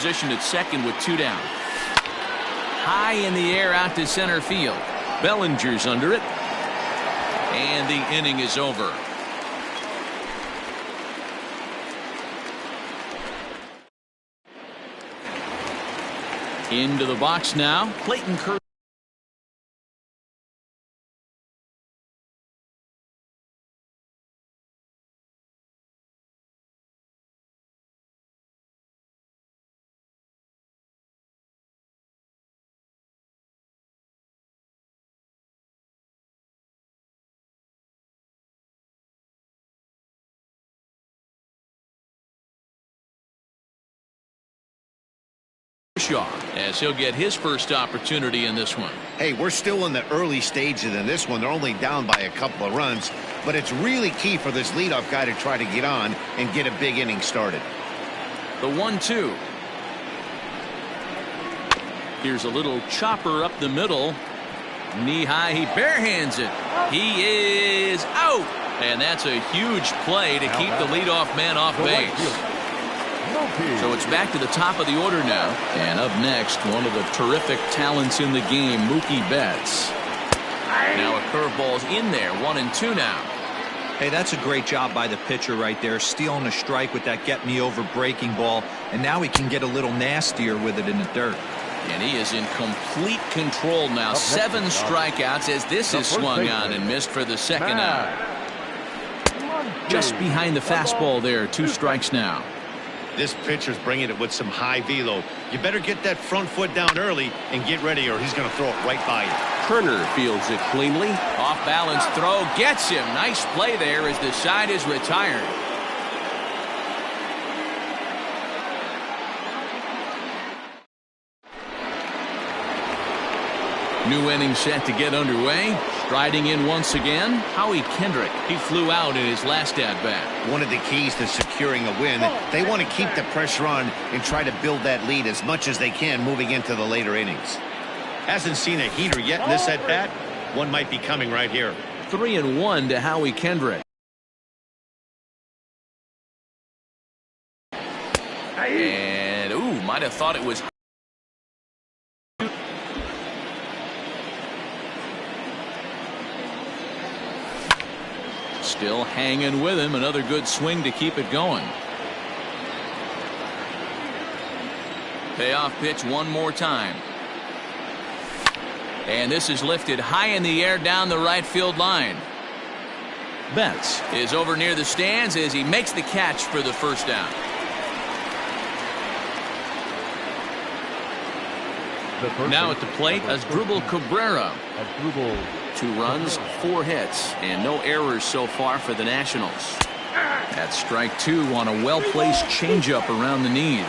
position at second with 2 down. High in the air out to center field. Bellinger's under it. And the inning is over. Into the box now. Clayton Kershaw. As he'll get his first opportunity in this one. Hey, we're still in the early stages in this one. They're only down by a couple of runs, but it's really key for this leadoff guy to try to get on and get a big inning started. The 1-2. Here's a little chopper up the middle. Knee high, he barehands it. He is out, and that's a huge play to keep the leadoff man off base. So it's back to the top of the order now. And up next, one of the terrific talents in the game, Mookie Betts. Now a curveball's in there, 1-2 now. Hey, that's a great job by the pitcher right there, stealing a strike with that get-me-over breaking ball, and now he can get a little nastier with it in the dirt. And he is in complete control now. 7 strikeouts as this is swung on and missed for the second out. Just behind the fastball there, 2 strikes now. This pitcher's bringing it with some high velo. You better get that front foot down early and get ready, or he's going to throw it right by you. Turner fields it cleanly. Off balance throw gets him. Nice play there as the side is retired. New inning set to get underway. Striding in once again, Howie Kendrick. He flew out in his last at-bat. One of the keys to securing a win, they want to keep the pressure on and try to build that lead as much as they can moving into the later innings. Hasn't seen a heater yet in this at-bat. One might be coming right here. 3-1 to Howie Kendrick. And, ooh, might have thought it was... Still hanging with him. Another good swing to keep it going. Payoff pitch one more time. And this is lifted high in the air down the right field line. Betts is over near the stands as he makes the catch for the first down. Now at the plate, Asdrubal Cabrera. 2 runs, 4 hits, and no errors so far for the Nationals. That's strike 2 on a well-placed changeup around the knees.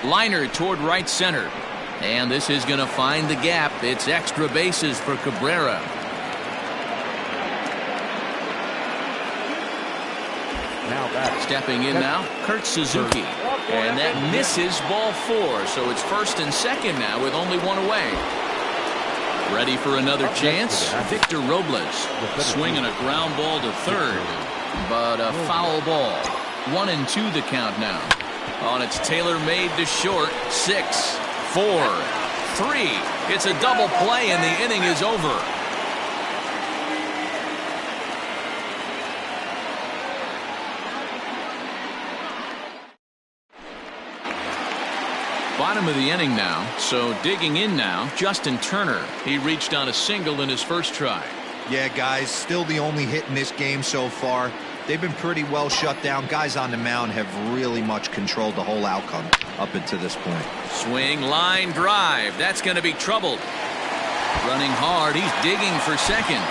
Liner toward right center. And this is going to find the gap. It's extra bases for Cabrera. Stepping in now, Kurt Suzuki. And that misses ball 4. So it's first and second now with only 1 away. Ready for another chance? Victor Robles swinging a ground ball to third. But a foul ball. 1-2 the count now. On its tailor-made to short. 6, 4, 3. It's a double play and the inning is over. Bottom of the inning now, so digging in now, Justin Turner. He reached on a single in his first try. Yeah, guys, still the only hit in this game so far. They've been pretty well shut down. Guys on the mound have really much controlled the whole outcome up until this point. Swing, line, drive. That's going to be troubled. Running hard. He's digging for second.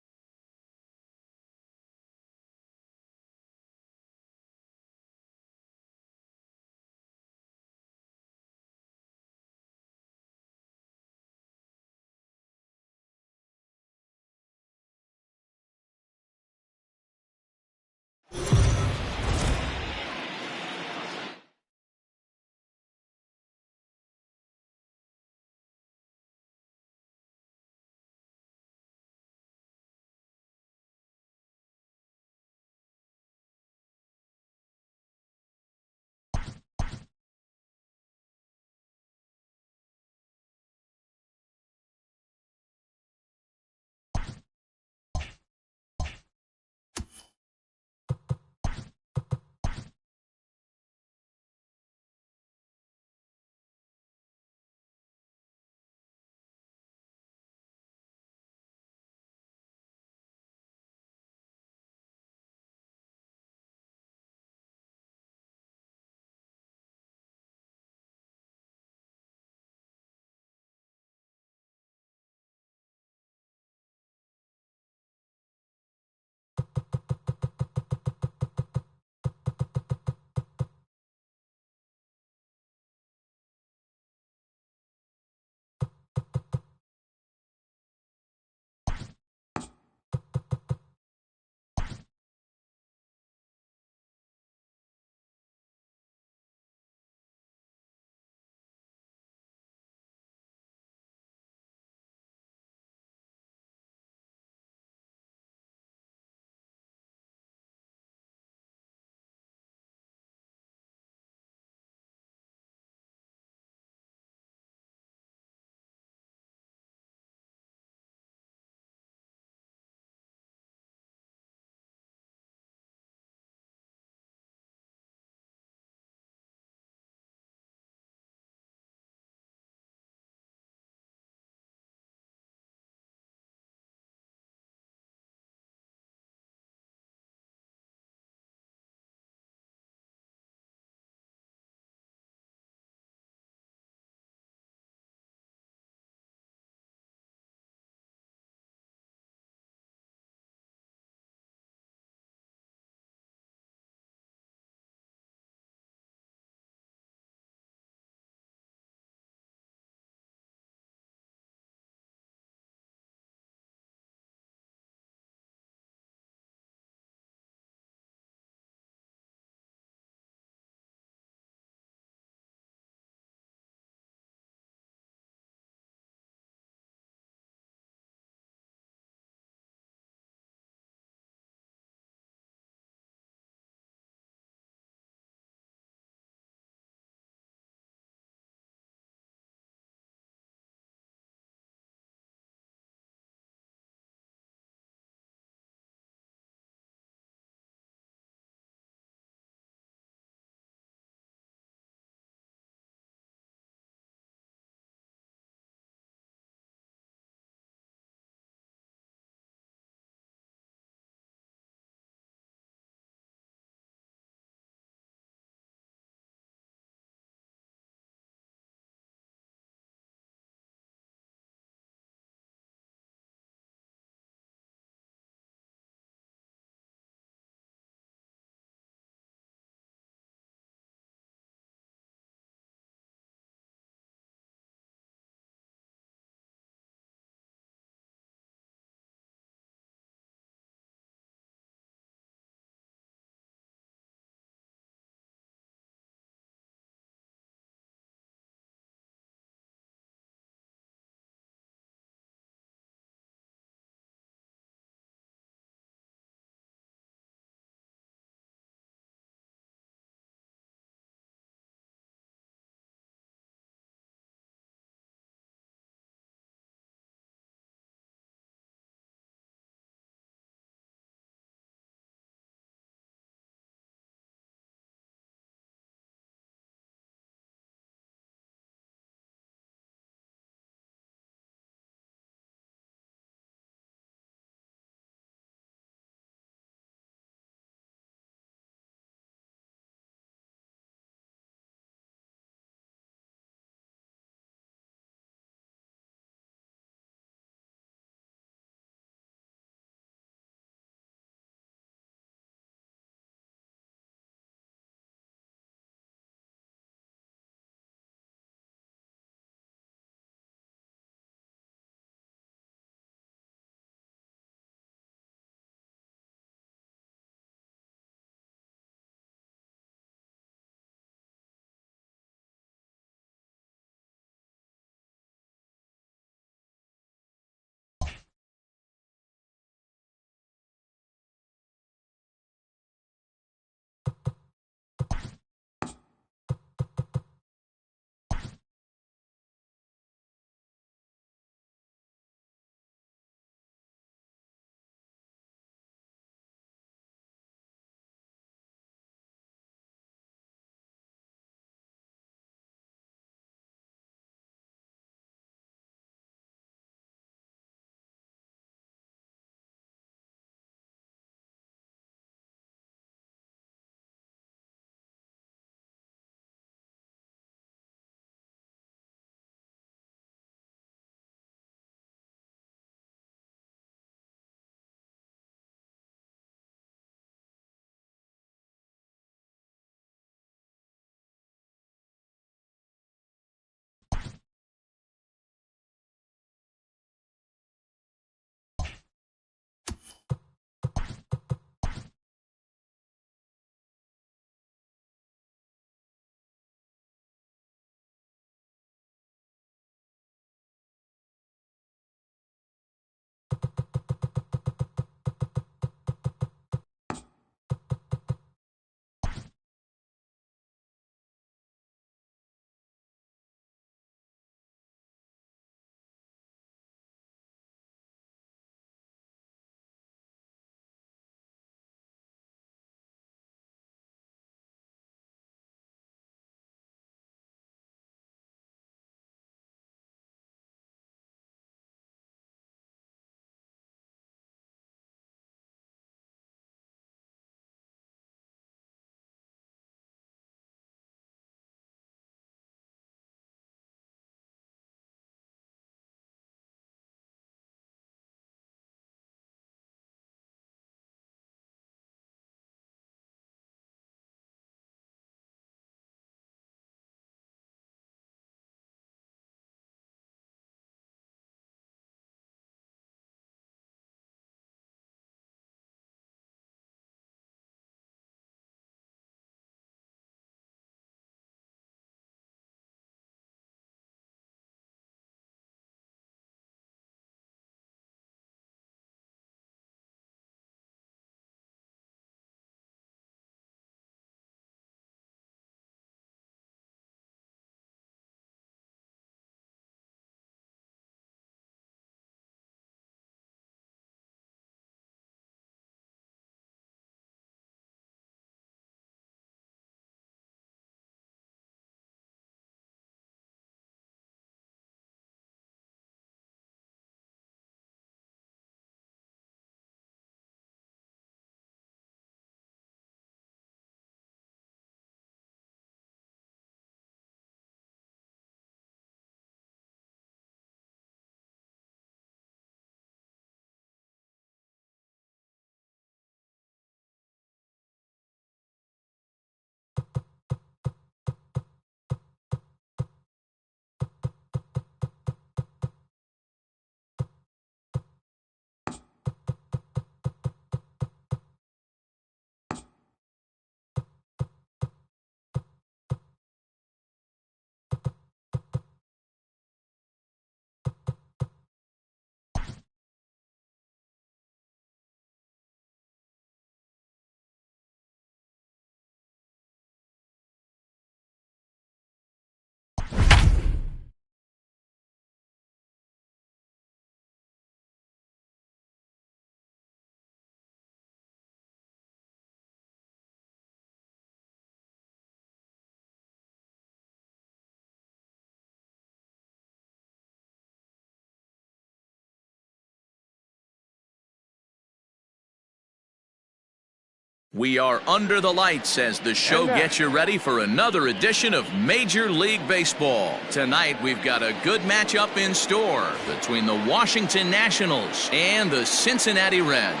We are under the lights as the show gets you ready for another edition of Major League Baseball. Tonight, we've got a good matchup in store between the Washington Nationals and the Cincinnati Reds.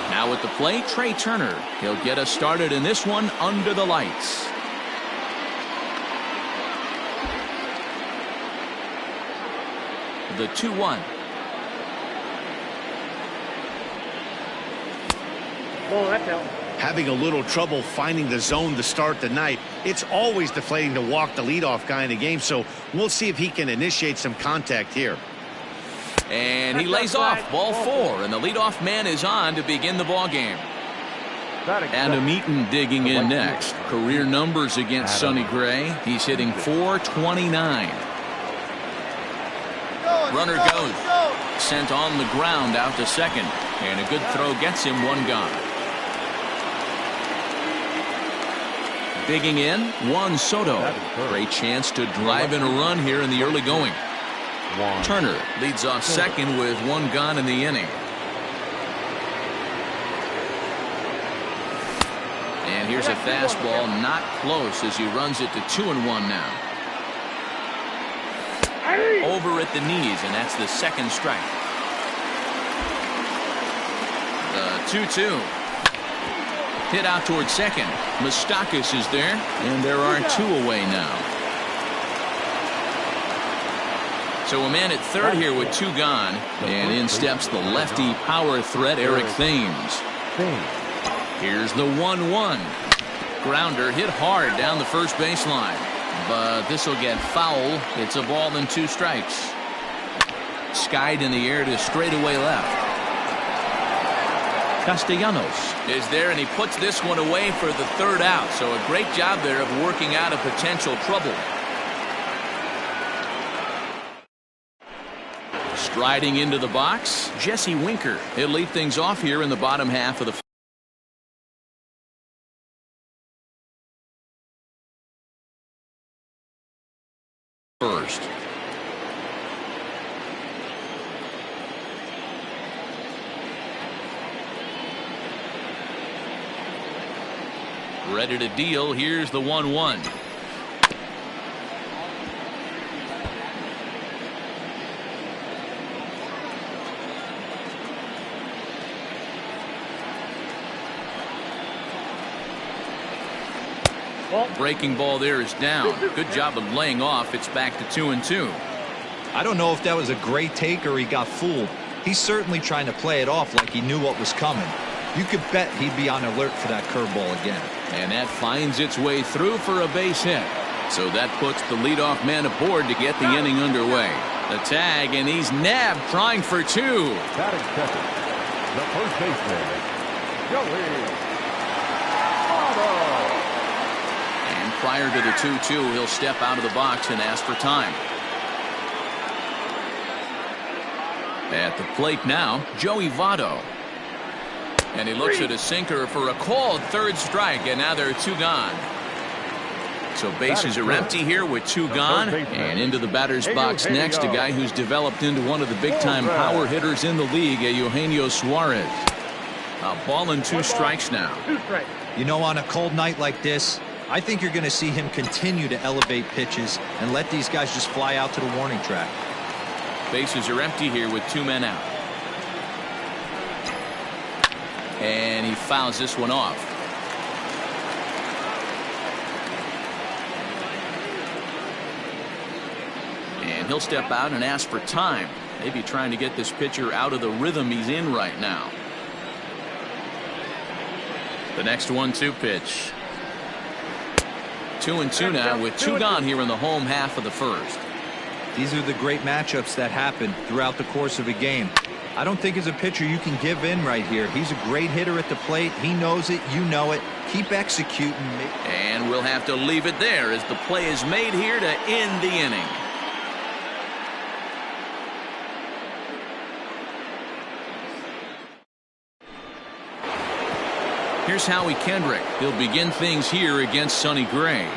Now at the plate, Trey Turner. He'll get us started in this one under the lights. The 2-1. Having a little trouble finding the zone to start the night. It's always deflating to walk the leadoff guy in the game, so we'll see if he can initiate some contact here. And he lays off, ball 4, and the leadoff man is on to begin the ball game. Adam Eaton digging in next. Career numbers against Sonny Gray. He's hitting .429. Runner goes. Sent on the ground out to second. And a good throw gets him one gone. Digging in, Juan Soto. Great chance to drive in a run here in the early going. Turner leads off second with one gone in the inning. And here's a fastball not close as he runs it to 2-1 now. Over at the knees, and that's the second strike. The 2-2. Hit out towards second. Moustakas is there, and there are 2 away now. So a man at third here with 2 gone, and in steps the lefty power threat Eric Thames. Here's the 1-1. Grounder hit hard down the first baseline. But this will get foul. It's a ball and 2 strikes. Skied in the air to straightaway left. Castellanos is there, and he puts this one away for the 3rd out. So a great job there of working out a potential trouble. Striding into the box, Jesse Winker. He'll lead things off here in the bottom half of the first. Ready to deal. Here's the 1-1. Breaking ball there is down. Good job of laying off. It's back to 2-2. I don't know if that was a great take or he got fooled. He's certainly trying to play it off like he knew what was coming. You could bet he'd be on alert for that curveball again. And that finds its way through for a base hit. So that puts the leadoff man aboard to get the inning underway. The tag, and he's nabbed trying for 2. Batting second, the first baseman, Joey Votto. And prior to the 2-2, he'll step out of the box and ask for time. At the plate now, Joey Votto. And he looks at a sinker for a called 3rd strike, and now there are 2 gone. So bases are empty here with 2 gone, and into the batter's box next, a guy who's developed into one of the big-time power hitters in the league, Eugenio Suarez. A ball and 2 strikes now. You know, on a cold night like this, I think you're going to see him continue to elevate pitches and let these guys just fly out to the warning track. Bases are empty here with 2 men out. And he fouls this one off. And he'll step out and ask for time. Maybe trying to get this pitcher out of the rhythm he's in right now. The next 1-2 pitch. 2-2 now with 2 gone here in the home half of the first. These are the great matchups that happen throughout the course of a game. I don't think as a pitcher you can give in right here. He's a great hitter at the plate. He knows it. You know it. Keep executing. And we'll have to leave it there as the play is made here to end the inning. Here's Howie Kendrick. He'll begin things here against Sonny Gray.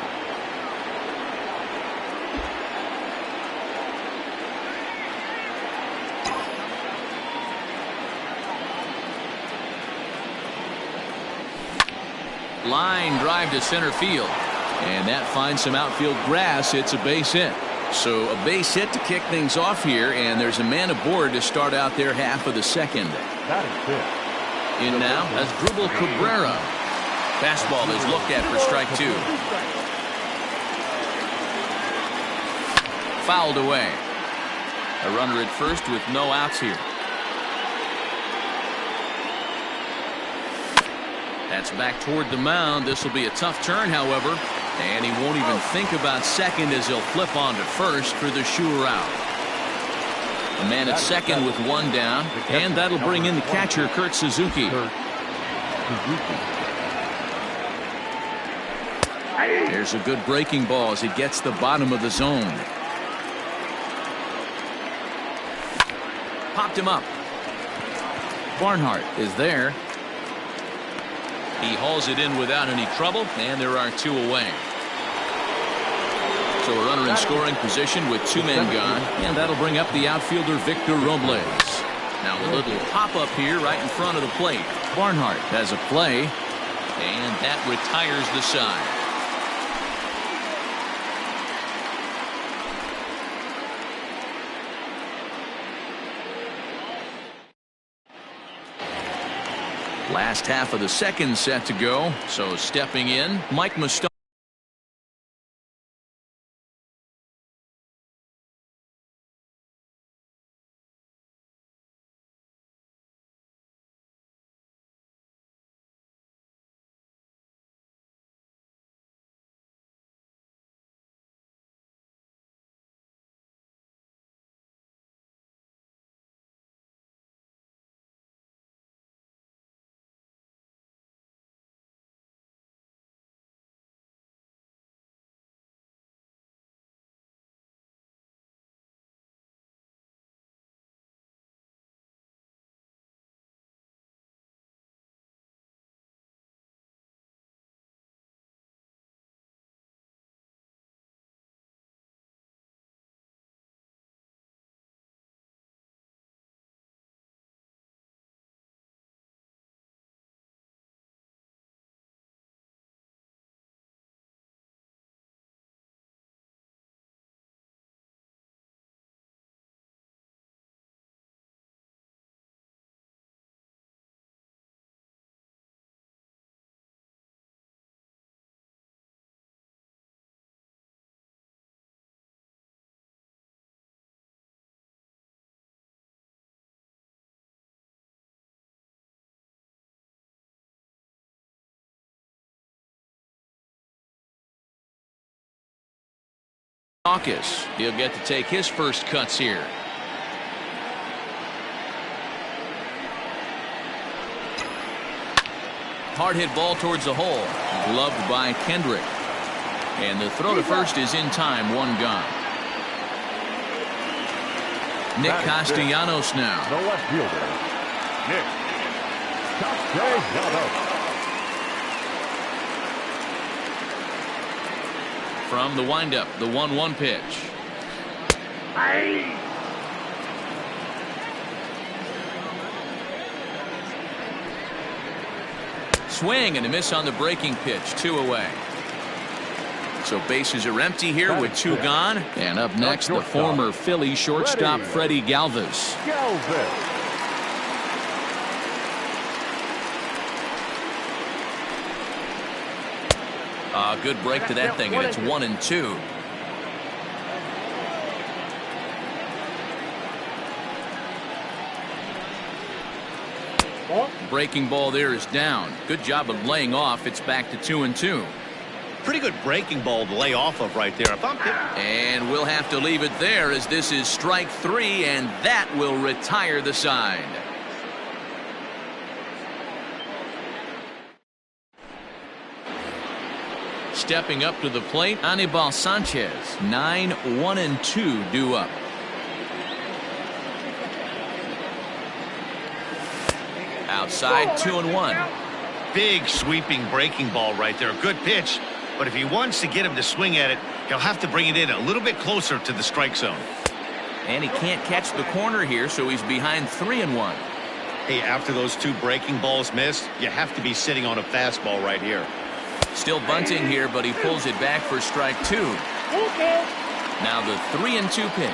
Line drive to center field. And that finds some outfield grass. It's a base hit. So a base hit to kick things off here, and there's a man aboard to start out their half of the second. That is it. In now as Drupal Cabrera. Fastball is looked at for strike 2. Fouled away. A runner at first with no outs here. That's back toward the mound. This will be a tough turn, however. And he won't even think about second as he'll flip on to first for the sure out. A man at second with one down. And that'll bring in the catcher, Kurt Suzuki. There's a good breaking ball as he gets the bottom of the zone. Popped him up. Barnhart is there. He hauls it in without any trouble, and there are 2 away. So a runner in scoring position with 2 men gone, and that'll bring up the outfielder Victor Robles. Now a little pop-up here right in front of the plate. Barnhart has a play, and that retires the side. Last half of the second set to go. So stepping in, Mike Moustakas. He'll get to take his first cuts here. Hard hit ball towards the hole. Gloved by Kendrick. And the throw to first is in time. 1 gone. Nick Castellanos now. The left fielder, Nick Castellanos. From the windup, the 1-1 pitch. Swing and a miss on the breaking pitch. 2 away. So bases are empty here with 2 gone. And up next, the former Philly shortstop Freddie Galvis. Good break to that thing, and it's 1-2. Breaking ball there is down. Good job of laying off. It's back to 2-2. Pretty good breaking ball to lay off of right there. And we'll have to leave it there as this is strike 3, and that will retire the side. Stepping up to the plate, Anibal Sanchez. 9-1-2 due up. Outside, 2-1. Big sweeping breaking ball right there. Good pitch. But if he wants to get him to swing at it, he'll have to bring it in a little bit closer to the strike zone. And he can't catch the corner here, so he's behind 3-1. Hey, after those 2 breaking balls missed, you have to be sitting on a fastball right here. Still bunting here, but he pulls it back for strike 2. Now the 3-2 pitch.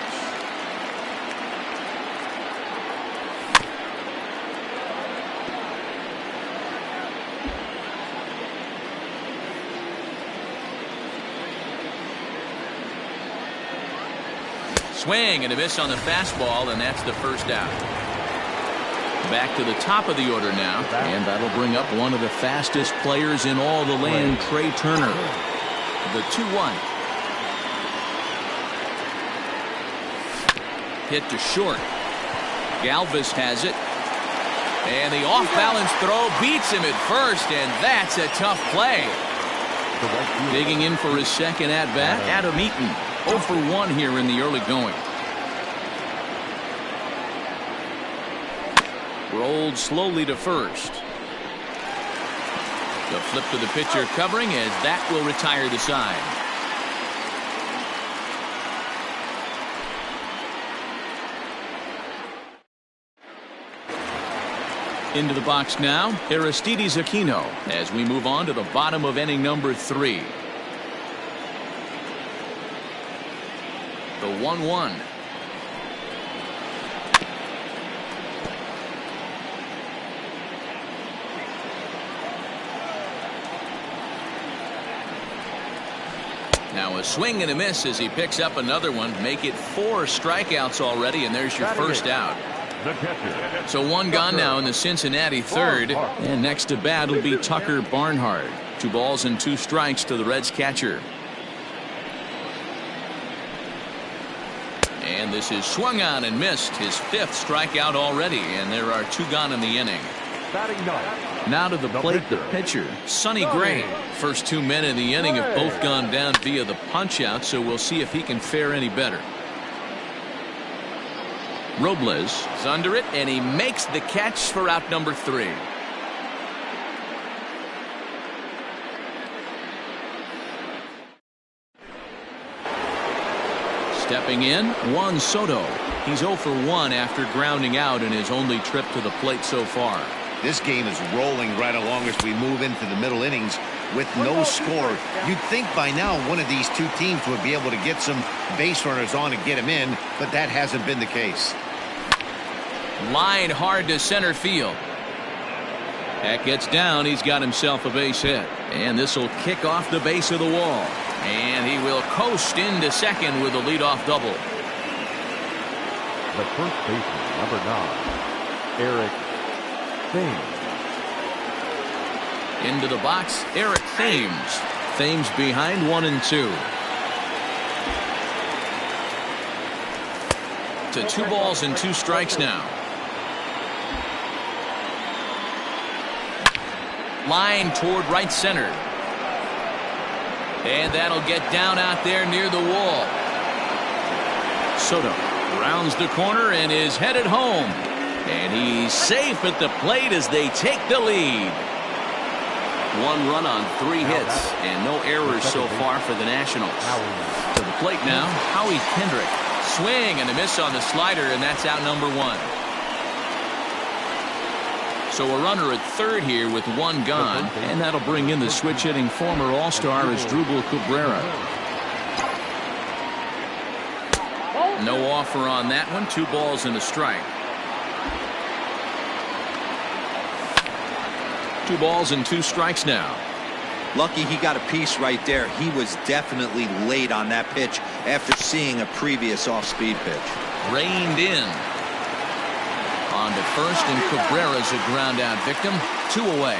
Swing and a miss on the fastball, and that's the first out. Back to the top of the order now, and that'll bring up one of the fastest players in all the land, Trey Turner. The 2-1. Hit to short. Galvis has it. And the off-balance throw beats him at first, and that's a tough play. Digging in for his second at-bat, Adam Eaton. 0 for 1 here in the early going. Rolled slowly to first. The flip to the pitcher covering as that will retire the side. Into the box now, Aristides Aquino as we move on to the bottom of inning number 3. The 1-1. Now a swing and a miss as he picks up another one. Make it 4 strikeouts already, and there's your first out. So one gone now in the Cincinnati third, and next to bat will be Tucker Barnhart. 2 balls and 2 strikes to the Reds catcher. And this is swung on and missed, his 5th strikeout already, and there are 2 gone in the inning. Now to the plate, the pitcher, Sonny Gray. First 2 men in the inning have both gone down via the punch-out, so we'll see if he can fare any better. Robles is under it, and he makes the catch for out number 3. Stepping in, Juan Soto. He's 0 for 1 after grounding out in his only trip to the plate so far. This game is rolling right along as we move into the middle innings with no score. You'd think by now one of these 2 teams would be able to get some base runners on and get him in, but that hasn't been the case. Line hard to center field. That gets down. He's got himself a base hit. And this will kick off the base of the wall. And he will coast into second with a leadoff double. The first baseman, number 9, Eric Thames. Into the box, Eric Thames. Thames behind 1 and 2. To 2 balls and 2 strikes now. Line toward right center. And that'll get down out there near the wall. Soto rounds the corner and is headed home. And he's safe at the plate as they take the lead. 1 run on 3 hits and no errors so far for the Nationals. To the plate now, Howie Kendrick. Swing and a miss on the slider, and that's out number 1. So a runner at third here with 1 gone, and that'll bring in the switch-hitting former All-Star Asdrubal Cabrera. No offer on that one. 2 balls and a strike. 2 balls and 2 strikes now. Lucky he got a piece right there. He was definitely late on that pitch after seeing a previous off-speed pitch. Reined in. On to first, and Cabrera's a ground-out victim. 2 away.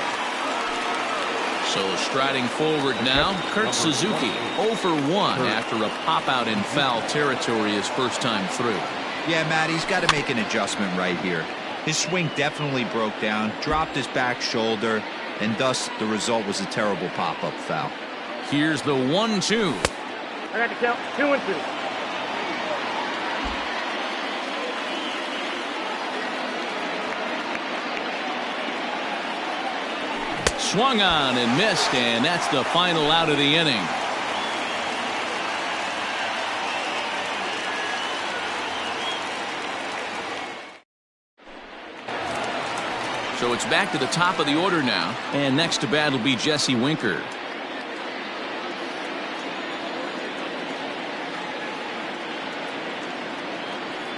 So striding forward now, Kurt Suzuki. 0 for 1 after a pop-out in foul territory his first time through. Yeah, Matt, he's got to make an adjustment right here. His swing definitely broke down, dropped his back shoulder, and thus the result was a terrible pop-up foul. Here's the 1-2. I got to count 2 and 2. Swung on and missed, and that's the final out of the inning. So it's back to the top of the order now, and next to bat will be Jesse Winker.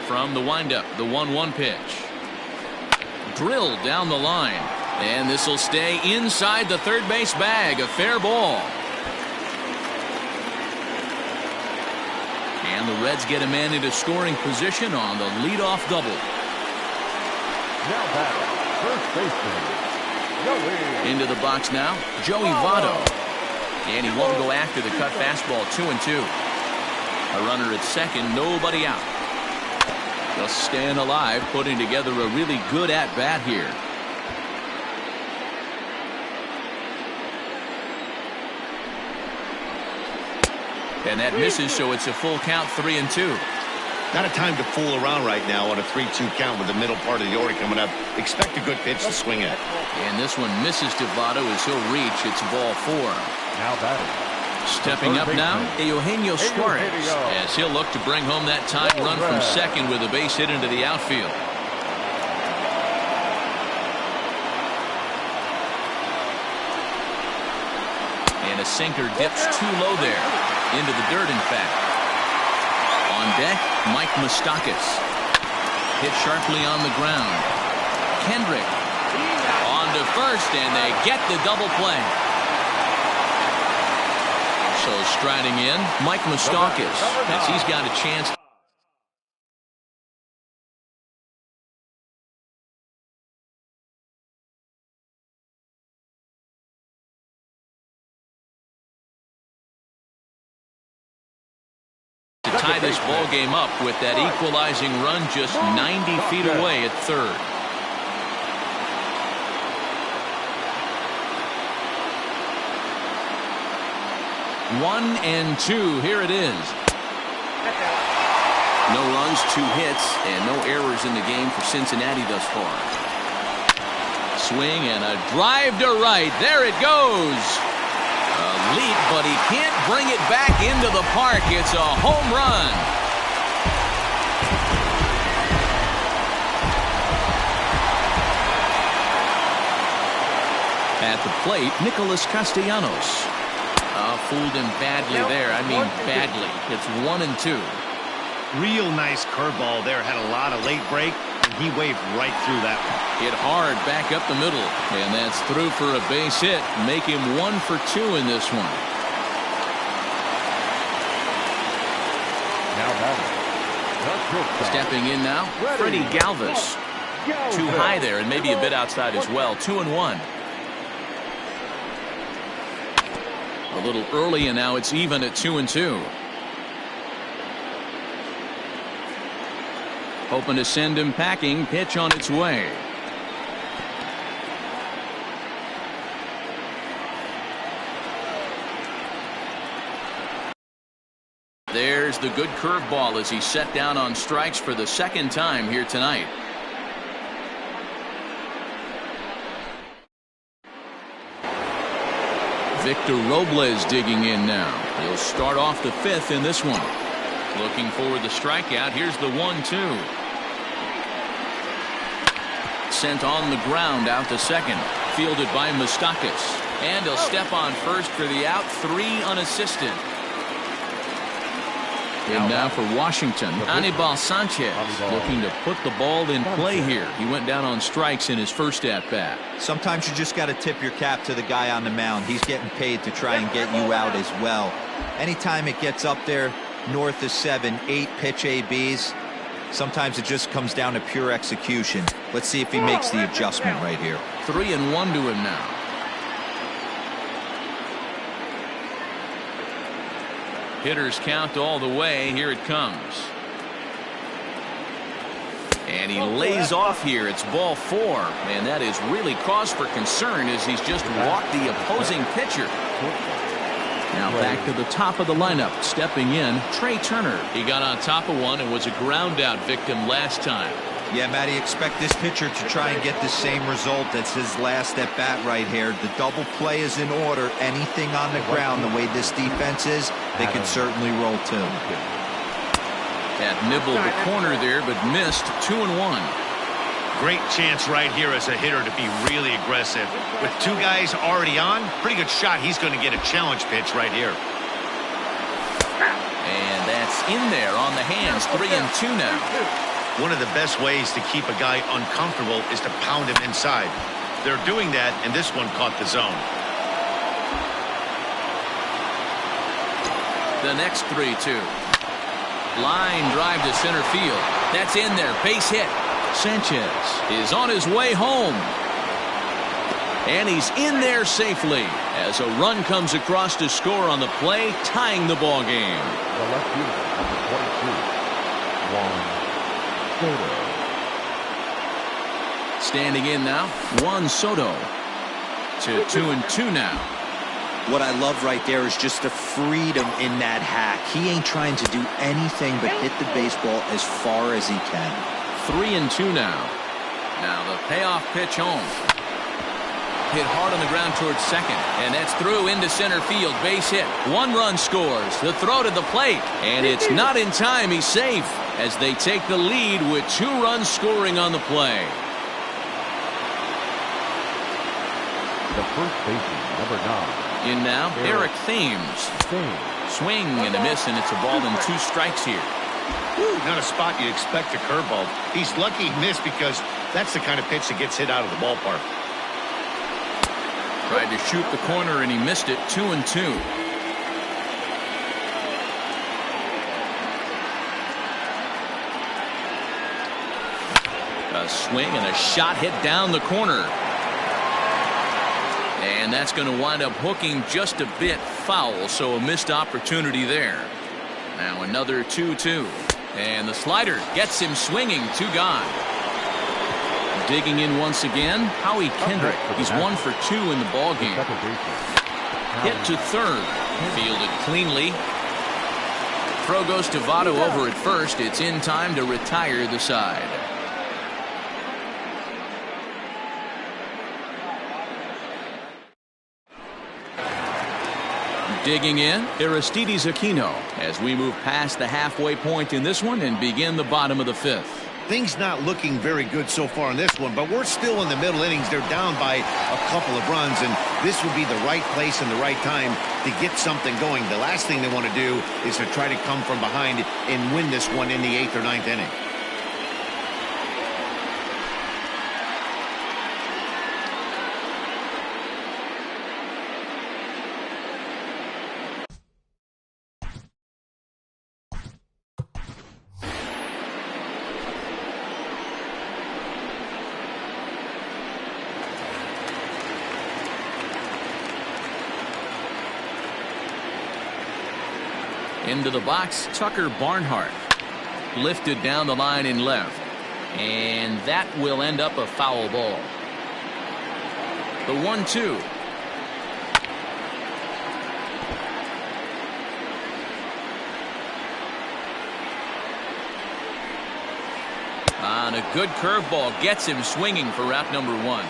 From the windup, the 1-1 pitch. Drilled down the line. And this will stay inside the third base bag. A fair ball. And the Reds get a man into scoring position on the leadoff double. Now batting, first baseman, Joey. Into the box now, Joey Votto. And he won't go after the cut fastball. 2-2. A runner at second, nobody out. Just staying alive, putting together a really good at-bat here. And that misses, so it's a full count, 3-2. Not a time to fool around right now on a 3-2 count with the middle part of the order coming up. Expect a good pitch to swing at. And this one misses to Votto as he'll reach. It's ball 4. Now batting. Stepping up now, Eugenio Suarez, as he'll look to bring home that tying run from second with a base hit into the outfield. And a sinker dips too low there. Into the dirt, in fact. On deck, Mike Moustakas. Hit sharply on the ground. Kendrick on to first, and they get the double play. So striding in, Mike Moustakas, as he's got a chance. To tie this ball game up with that equalizing run just 90 feet away at third. One and two. Here it is. No runs, 2 hits, and no errors in the game for Cincinnati thus far. Swing and a drive to right. There it goes. A leap, but he can't bring it back into the park. It's a home run. At the plate, Nicholas Castellanos. Fooled him badly there. I mean badly. It's 1-2. Real nice curveball there. Had a lot of late break, and he waved right through that one. Hit hard back up the middle. And that's through for a base hit. Make him 1 for 2 in this one. Now batting. Stepping in now, Freddie Galvis. Too high there and maybe a bit outside as well. 2-1. A little early, and now it's even at 2-2. Hoping to send him packing. Pitch on its way. There's the good curveball as he's set down on strikes for the second time here tonight. Victor Robles digging in now. He'll start off the 5th in this one. Looking for the strikeout. Here's the 1-2. Sent on the ground out to second. Fielded by Moustakas. And he'll step on first for the out. 3 unassisted. And now for Washington, Anibal Sanchez looking to put the ball in play here. He went down on strikes in his first at-bat. Sometimes you just got to tip your cap to the guy on the mound. He's getting paid to try and get you out as well. Anytime it gets up there north of 7, 8 pitch ABs, sometimes it just comes down to pure execution. Let's see if he makes the adjustment right here. 3-1 to him now. Hitters count all the way. Here it comes. And he lays off here. It's ball 4. And that is really cause for concern as he's just walked the opposing pitcher. Now back to the top of the lineup. Stepping in, Trey Turner. He got on top of one and was a ground out victim last time. Yeah, Matty, expect this pitcher to try and get the same result as his last at bat right here. The double play is in order. Anything on the ground, the way this defense is, they can certainly roll too. That nibbled the corner there, but missed. 2-1. Great chance right here as a hitter to be really aggressive. With 2 guys already on, pretty good shot. He's going to get a challenge pitch right here. And that's in there on the hands. 3-2 now. One of the best ways to keep a guy uncomfortable is to pound him inside. They're doing that, and this one caught the zone. The next 3-2. Line drive to center field. That's in there. Base hit. Sanchez is on his way home. And he's in there safely as a run comes across to score on the play, tying the ball game. The left fielder, number 22, Juan Soto. Standing in now, Juan Soto to 2-2 now. What I love right there is just the freedom in that hack. He ain't trying to do anything but hit the baseball as far as he can. 3-2 now. Now the payoff pitch home. Hit hard on the ground towards second, and that's through into center field. Base hit. 1 run scores. The throw to the plate, and it's not in time. He's safe as they take the lead with 2 runs scoring on the play. The first baseman, number 9. In now, Eric Thames. Swing and a miss, and it's a ball and 2 strikes here. Not a spot you'd expect a curveball. He's lucky he missed because that's the kind of pitch that gets hit out of the ballpark. Tried to shoot the corner, and he missed it. 2-2. A swing and a shot hit down the corner. And that's going to wind up hooking just a bit foul, so a missed opportunity there. Now another 2-2. And the slider gets him swinging. 2 gone. Digging in once again, Howie Kendrick. He's 1 for 2 in the ball game. Hit to third. Fielded cleanly. Throw goes to Votto over at first. It's in time to retire the side. Digging in, Aristides Aquino as we move past the halfway point in this one and begin the bottom of the 5th. Things not looking very good so far in this one, but we're still in the middle innings. They're down by a couple of runs, and this would be the right place and the right time to get something going. The last thing they want to do is to try to come from behind and win this one in the 8th or 9th inning. Into the box, Tucker Barnhart. Lifted down the line in left. And that will end up a foul ball. The 1-2. On a good curveball gets him swinging for route number 1.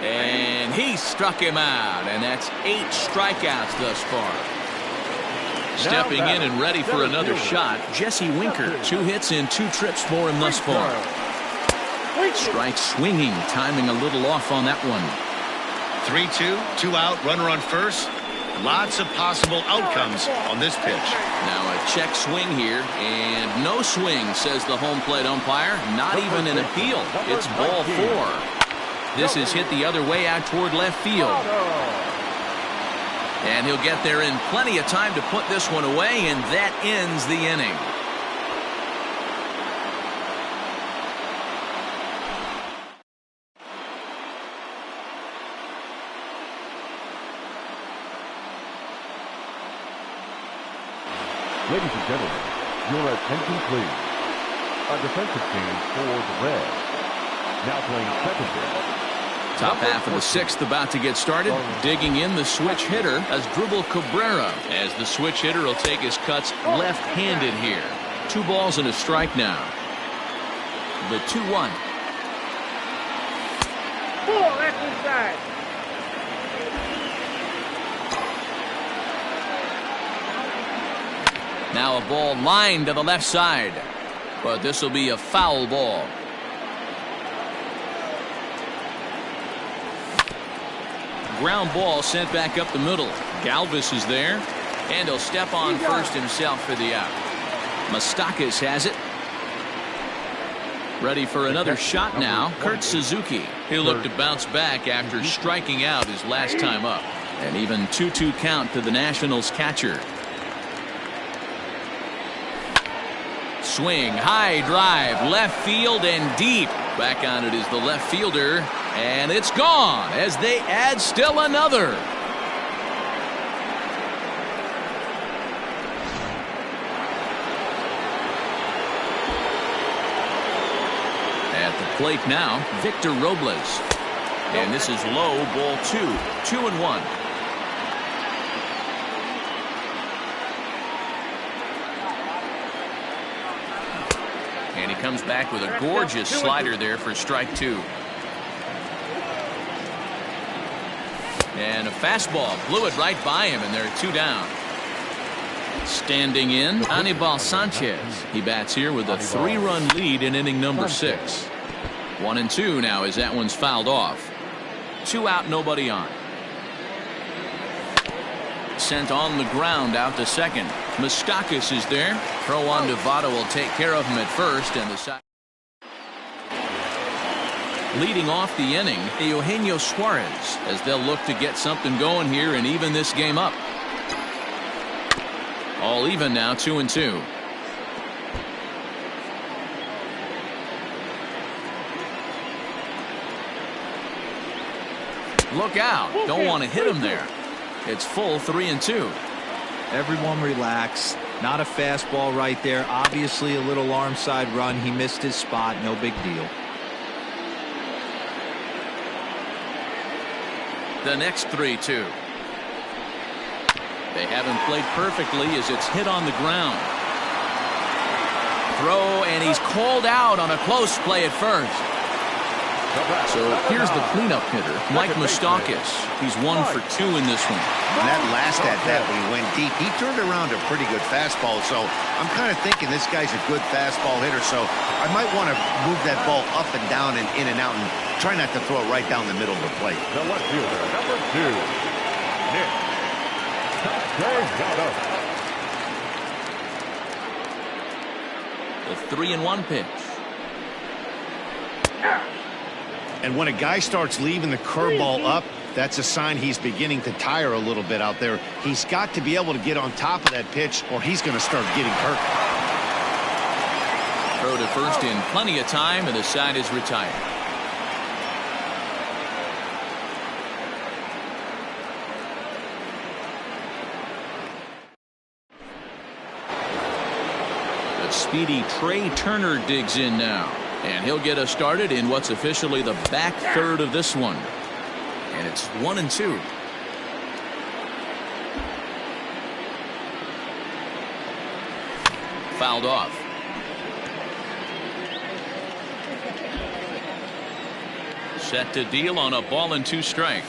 And he struck him out, and that's 8 strikeouts thus far. Stepping in and ready for another shot, Jesse Winker. 2 hits and 2 trips for him thus far. Strike swinging, timing a little off on that one. 3-2, 2 out, runner on first. Lots of possible outcomes on this pitch. Now a check swing here, and no swing, says the home plate umpire. Not even an appeal. It's ball 4. This is hit the other way out toward left field. And he'll get there in plenty of time to put this one away, and that ends the inning. Ladies and gentlemen, your attention please. A defensive change for the Reds. Now playing second base. Top half of the 6th about to get started. Digging in the switch hitter as Dribble Cabrera, as the switch hitter will take his cuts left-handed here. 2 balls and a strike now. The 2-1. Ball, that's inside. Now a ball lined to the left side, but this will be a foul ball. Ground ball sent back up the middle. Galvis is there, and he'll step on first himself for the out. Moustakas has it. Ready for another shot now, Kurt Suzuki. He'll look to bounce back after striking out his last time up. An even 2-2 count to the Nationals catcher. Swing, high drive, left field and deep. Back on it is the left fielder, and it's gone as they add still another. At the plate now, Victor Robles. And this is low, ball 2, 2-1. And he comes back with a gorgeous slider there for strike 2. And a fastball blew it right by him, and there are 2 down. Standing in, Anibal Sanchez. He bats here with a 3-run lead in inning number 6. 1-2 now as that one's fouled off. 2 out, nobody on. Sent on the ground out to second. Moustakas is there. Throw on to Votto will take care of him at first, and the side. Leading off the inning, Eugenio Suarez, as they'll look to get something going here and even this game up. All even now, 2-2. Look out. Don't want to hit him there. It's full 3-2. Everyone relax. Not a fastball right there. Obviously a little arm side run. He missed his spot. No big deal. The next 3-2. They haven't played perfectly as it's hit on the ground. Throw, and he's called out on a close play at first. So here's the cleanup hitter, Mike Moustakas. He's 1 for 2 in this one. And that last at bat when he went deep, he turned around a pretty good fastball. So I'm kind of thinking this guy's a good fastball hitter. So I might want to move that ball up and down and in and out and try not to throw it right down the middle of the plate. The left fielder, number 2, Nick. The 3-1 pitch. And when a guy starts leaving the curveball up, that's a sign he's beginning to tire a little bit out there. He's got to be able to get on top of that pitch or he's going to start getting hurt. Throw to first in plenty of time, and the side is retired. The speedy Trey Turner digs in now. And he'll get us started in what's officially the back third of this one. And it's 1-2. Fouled off. Set to deal on a ball and 2 strikes.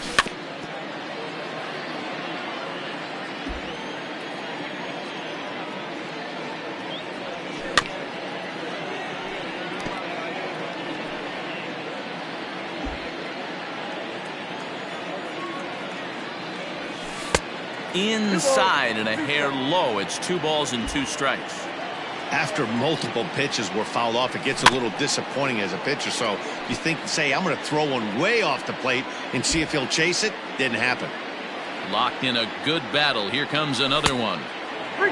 Inside and a hair low. It's 2 balls and 2 strikes. After multiple pitches were fouled off, it gets a little disappointing as a pitcher. So you think, say, I'm going to throw one way off the plate and see if he'll chase it. Didn't happen. Locked in a good battle. Here comes another one.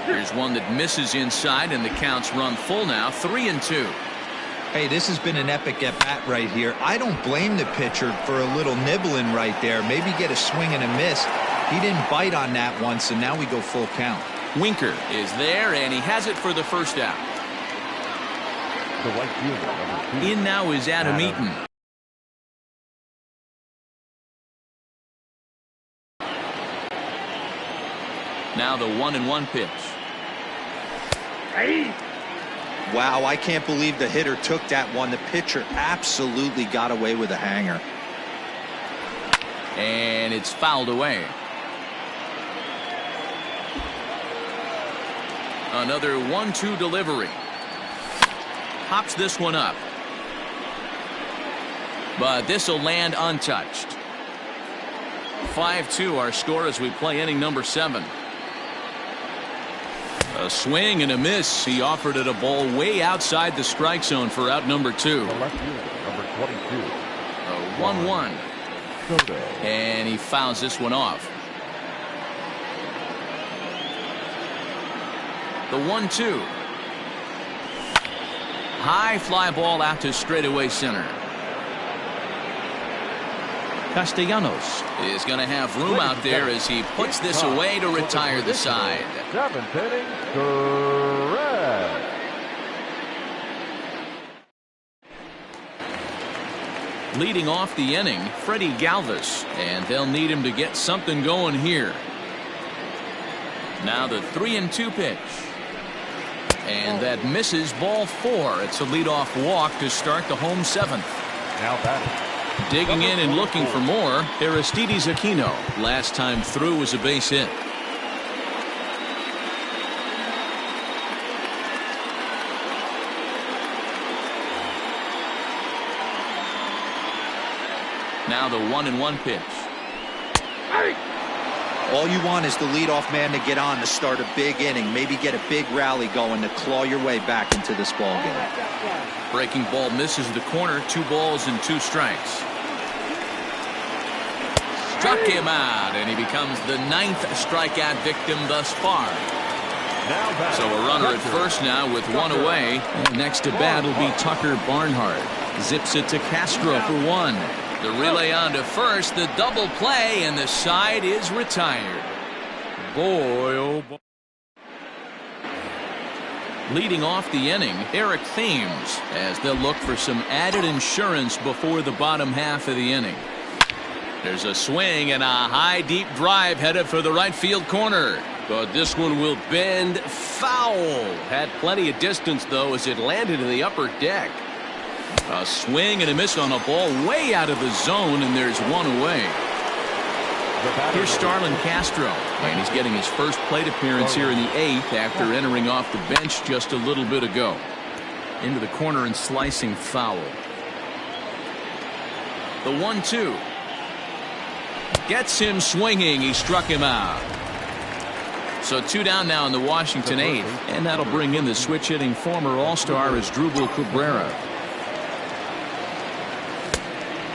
Here's one that misses inside, and the count's run full now. 3-2. Hey, this has been an epic at-bat right here. I don't blame the pitcher for a little nibbling right there. Maybe get a swing and a miss. He didn't bite on that once, and now we go full count. Winker is there, and he has it for the first out. The right fielder, number 2. In now is Adam Eaton. Now the 1-1 pitch. Wow, I can't believe the hitter took that one. The pitcher absolutely got away with a hanger. And it's fouled away. Another 1-2 delivery. Pops this one up. But this will land untouched. 5-2 our score as we play inning number 7. A swing and a miss. He offered it a ball way outside the strike zone for out number 2. The left fielder, number 22. A 1-1. Soto. And he fouls this one off. The 1-2. High fly ball out to straightaway center. Castellanos is going to have room out there as he puts this away to retire the side. 7th inning, correct. Leading off the inning, Freddie Galvis, and they'll need him to get something going here. Now the 3-2 pitch. And that misses, ball 4. It's a leadoff walk to start the home 7th. Now batting. Digging in and looking for more, Aristides Aquino. Last time through was a base hit. Now the 1-1 pitch. All you want is the leadoff man to get on to start a big inning, maybe get a big rally going to claw your way back into this ball game. Breaking ball misses the corner. 2 balls and 2 strikes. Struck him out, and he becomes the 9th strikeout victim thus far. So a runner at first now with 1 away. And next to bat will be Tucker Barnhart. Zips it to Castro for 1. The relay on to first, the double play, and the side is retired. Boy, oh boy. Leading off the inning, Eric Thames, as they'll look for some added insurance before the bottom half of the inning. There's a swing and a high deep drive headed for the right field corner. But this one will bend foul. Had plenty of distance though as it landed in the upper deck. A swing and a miss on a ball way out of the zone, and there's 1 away. Here's Starlin Castro, and he's getting his first plate appearance here in the 8th after entering off the bench just a little bit ago. Into the corner and slicing foul. The 1-2. Gets him swinging. He struck him out. So 2 down now in the Washington 8th, and that'll bring in the switch hitting former All-Star Asdrubal Cabrera.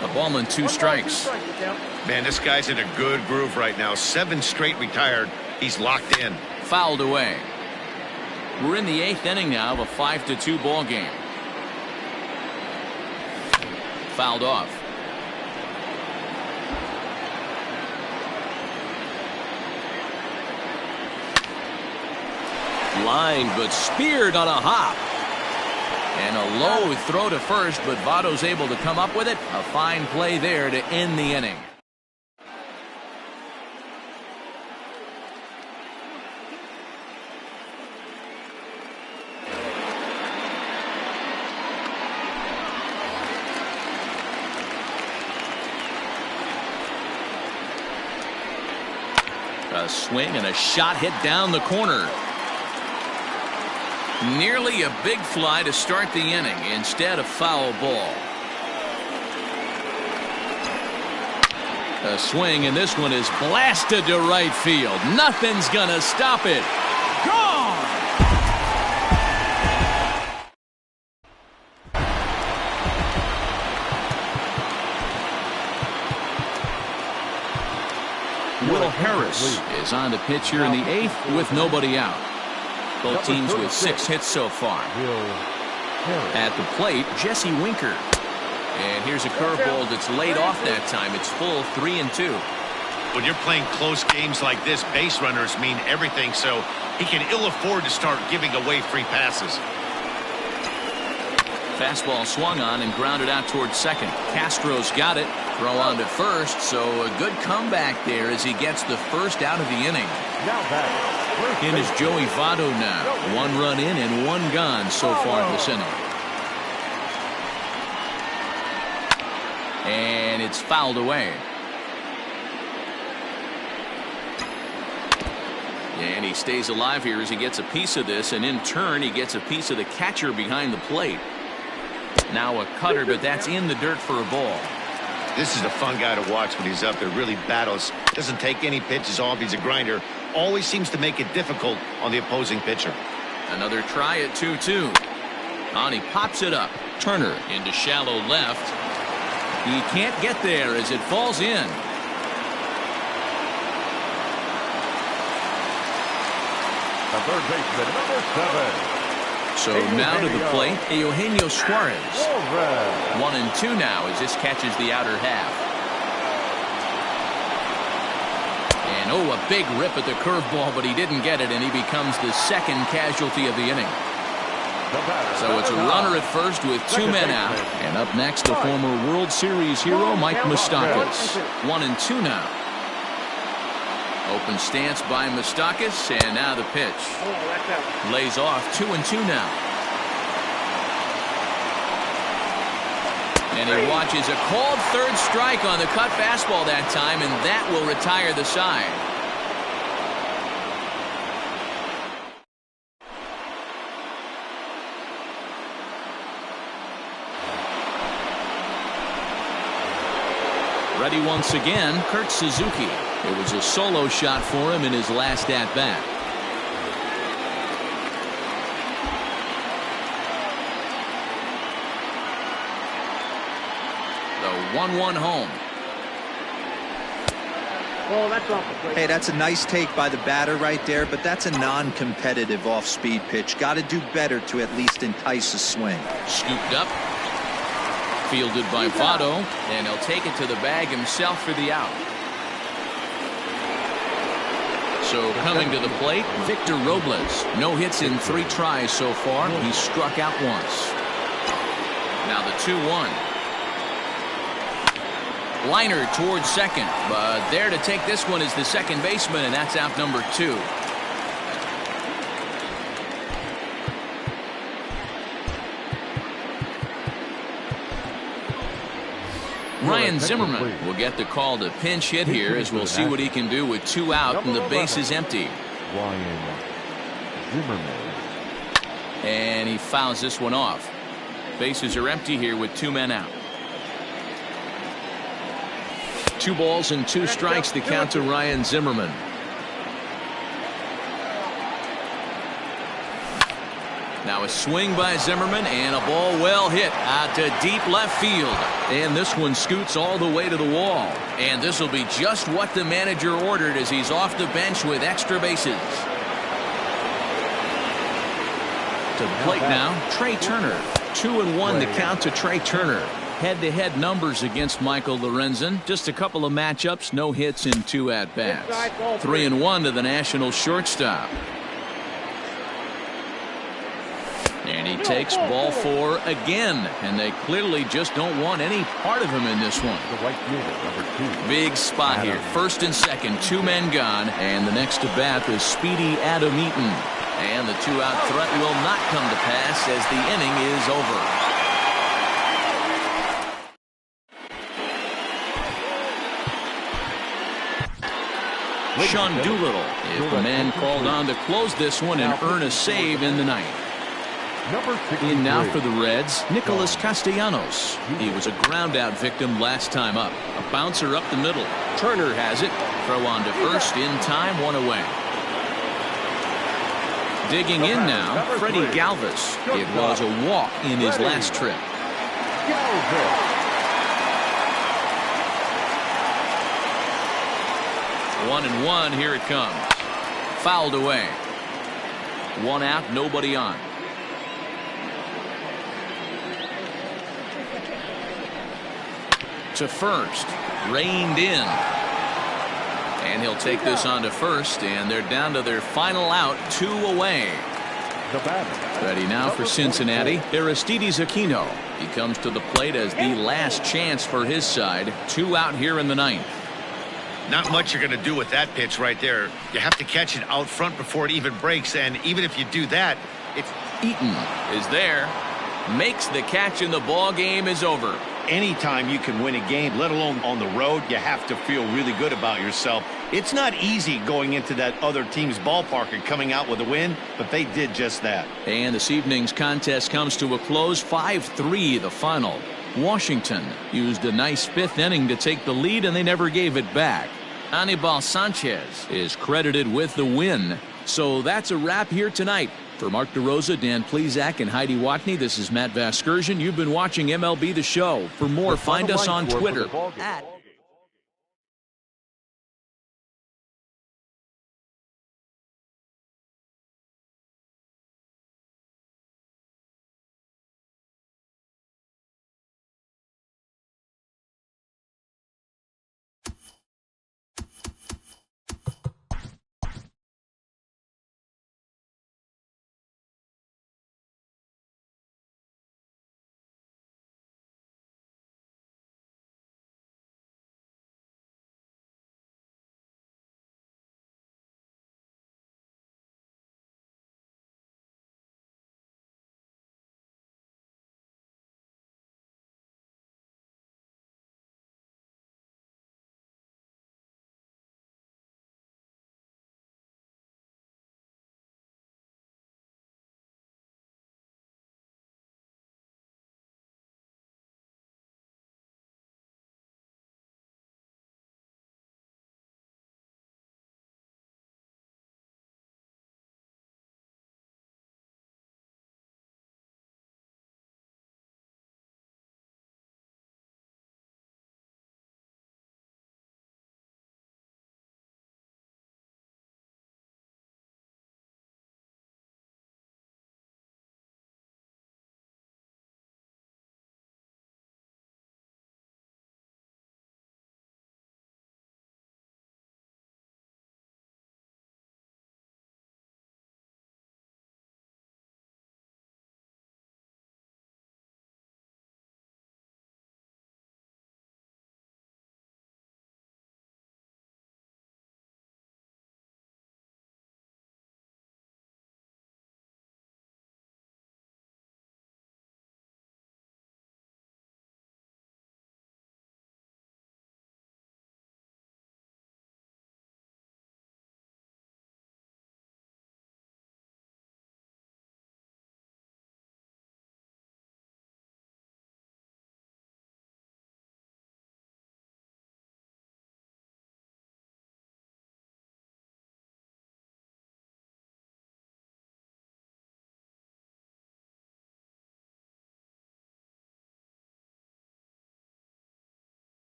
A ball and 2 strikes. Man, this guy's in a good groove right now. 7 straight retired. He's locked in. Fouled away. We're in the 8th inning now of a 5-2 ball game. Fouled off. Line, but speared on a hop. And a low throw to first, but Votto's able to come up with it. A fine play there to end the inning. A swing and a shot hit down the corner. Nearly a big fly to start the inning. Instead, a foul ball. A swing, and this one is blasted to right field. Nothing's gonna stop it. Gone! Will Harris is on the pitch here in the 8th with nobody out. Both teams with 6 hits so far. At the plate, Jesse Winker. And here's a curveball that's laid off that time. It's full 3-2. When you're playing close games like this, base runners mean everything, so he can ill afford to start giving away free passes. Fastball swung on and grounded out towards second. Castro's got it. Throw on to first, so a good comeback there as he gets the first out of the inning. In is Joey Votto now. 1 run in and 1 gone so far this inning. And it's fouled away. And he stays alive here as he gets a piece of this, and in turn he gets a piece of the catcher behind the plate. Now a cutter, but that's in the dirt for a ball. This is a fun guy to watch when he's up there. Really battles. Doesn't take any pitches off. He's a grinder. Always seems to make it difficult on the opposing pitcher. Another try at 2-2. On he pops it up. Turner into shallow left. He can't get there as it falls in. The third baseman, number 7. So now to the plate, Eugenio Suarez. 1-2 now as this catches the outer half. And oh, a big rip at the curveball, but he didn't get it, and he becomes the second casualty of the inning. So it's a runner at first with 2 men out. And up next, the former World Series hero, Mike Moustakas. 1-2 now. Open stance by Moustakas, and now the pitch. Lays off. 2-2 now. And he watches a called third strike on the cut fastball that time, and that will retire the side. Ready once again, Kurt Suzuki. It was a solo shot for him in his last at-bat. The 1-1 home. Oh, that's off the plate. Hey, that's a nice take by the batter right there, but that's a non-competitive off-speed pitch. Got to do better to at least entice a swing. Scooped up. Fielded by Votto, and he'll take it to the bag himself for the out. So coming to the plate, Victor Robles. No hits in 3 tries so far. He struck out once. Now the 2-1. Liner towards second, but there to take this one is the second baseman, and that's out number 2. Ryan Zimmerman will get the call to pinch hit here, as we'll see what he can do with 2 out and the base is empty. Ryan Zimmerman. And he fouls this one off. Bases are empty here with 2 men out. 2 balls and 2 strikes to count to Ryan Zimmerman. Now a swing by Zimmerman, and a ball well hit out to deep left field. And this one scoots all the way to the wall. And this will be just what the manager ordered as he's off the bench with extra bases. To the plate now, Trey Turner. 2-1 the count to Trey Turner. Head-to-head numbers against Michael Lorenzen. Just a couple of matchups, no hits in 2 at-bats. 3-1 to the National shortstop. And he takes ball 4 again, and they clearly just don't want any part of him in this one. The right fielder, number 2. Big spot here. First and second, 2 men gone, and the next to bat is speedy Adam Eaton. And the 2-out threat will not come to pass as the inning is over. Sean Doolittle is the man called on to close this one and earn a save in the ninth. In now for the Reds, Nicholas Castellanos. He was a ground-out victim last time up. A bouncer up the middle. Turner has it. Throw on to first in time, 1 away. Digging in now, Freddie Galvis. It was a walk in his last trip. 1-1, here it comes. Fouled away. 1 out, nobody on. To first, reined in. And he'll take this on to first, and they're down to their final out, 2 away. The batter. Ready now for Cincinnati, Aristides Aquino. He comes to the plate as the last chance for his side. 2 out here in the 9th. Not much you're going to do with that pitch right there. You have to catch it out front before it even breaks, and even if you do that, it's... Eaton is there, makes the catch, and the ball game is over. Anytime you can win a game, let alone on the road, you have to feel really good about yourself. It's not easy going into that other team's ballpark and coming out with a win, but they did just that. And this evening's contest comes to a close, 5-3 the final. Washington used a nice 5th inning to take the lead, and they never gave it back. Anibal Sanchez is credited with the win. So that's a wrap here tonight. For Mark DeRosa, Dan Plesac, and Heidi Watney, this is Matt Vasgersian. You've been watching MLB The Show. For more, find us on Twitter at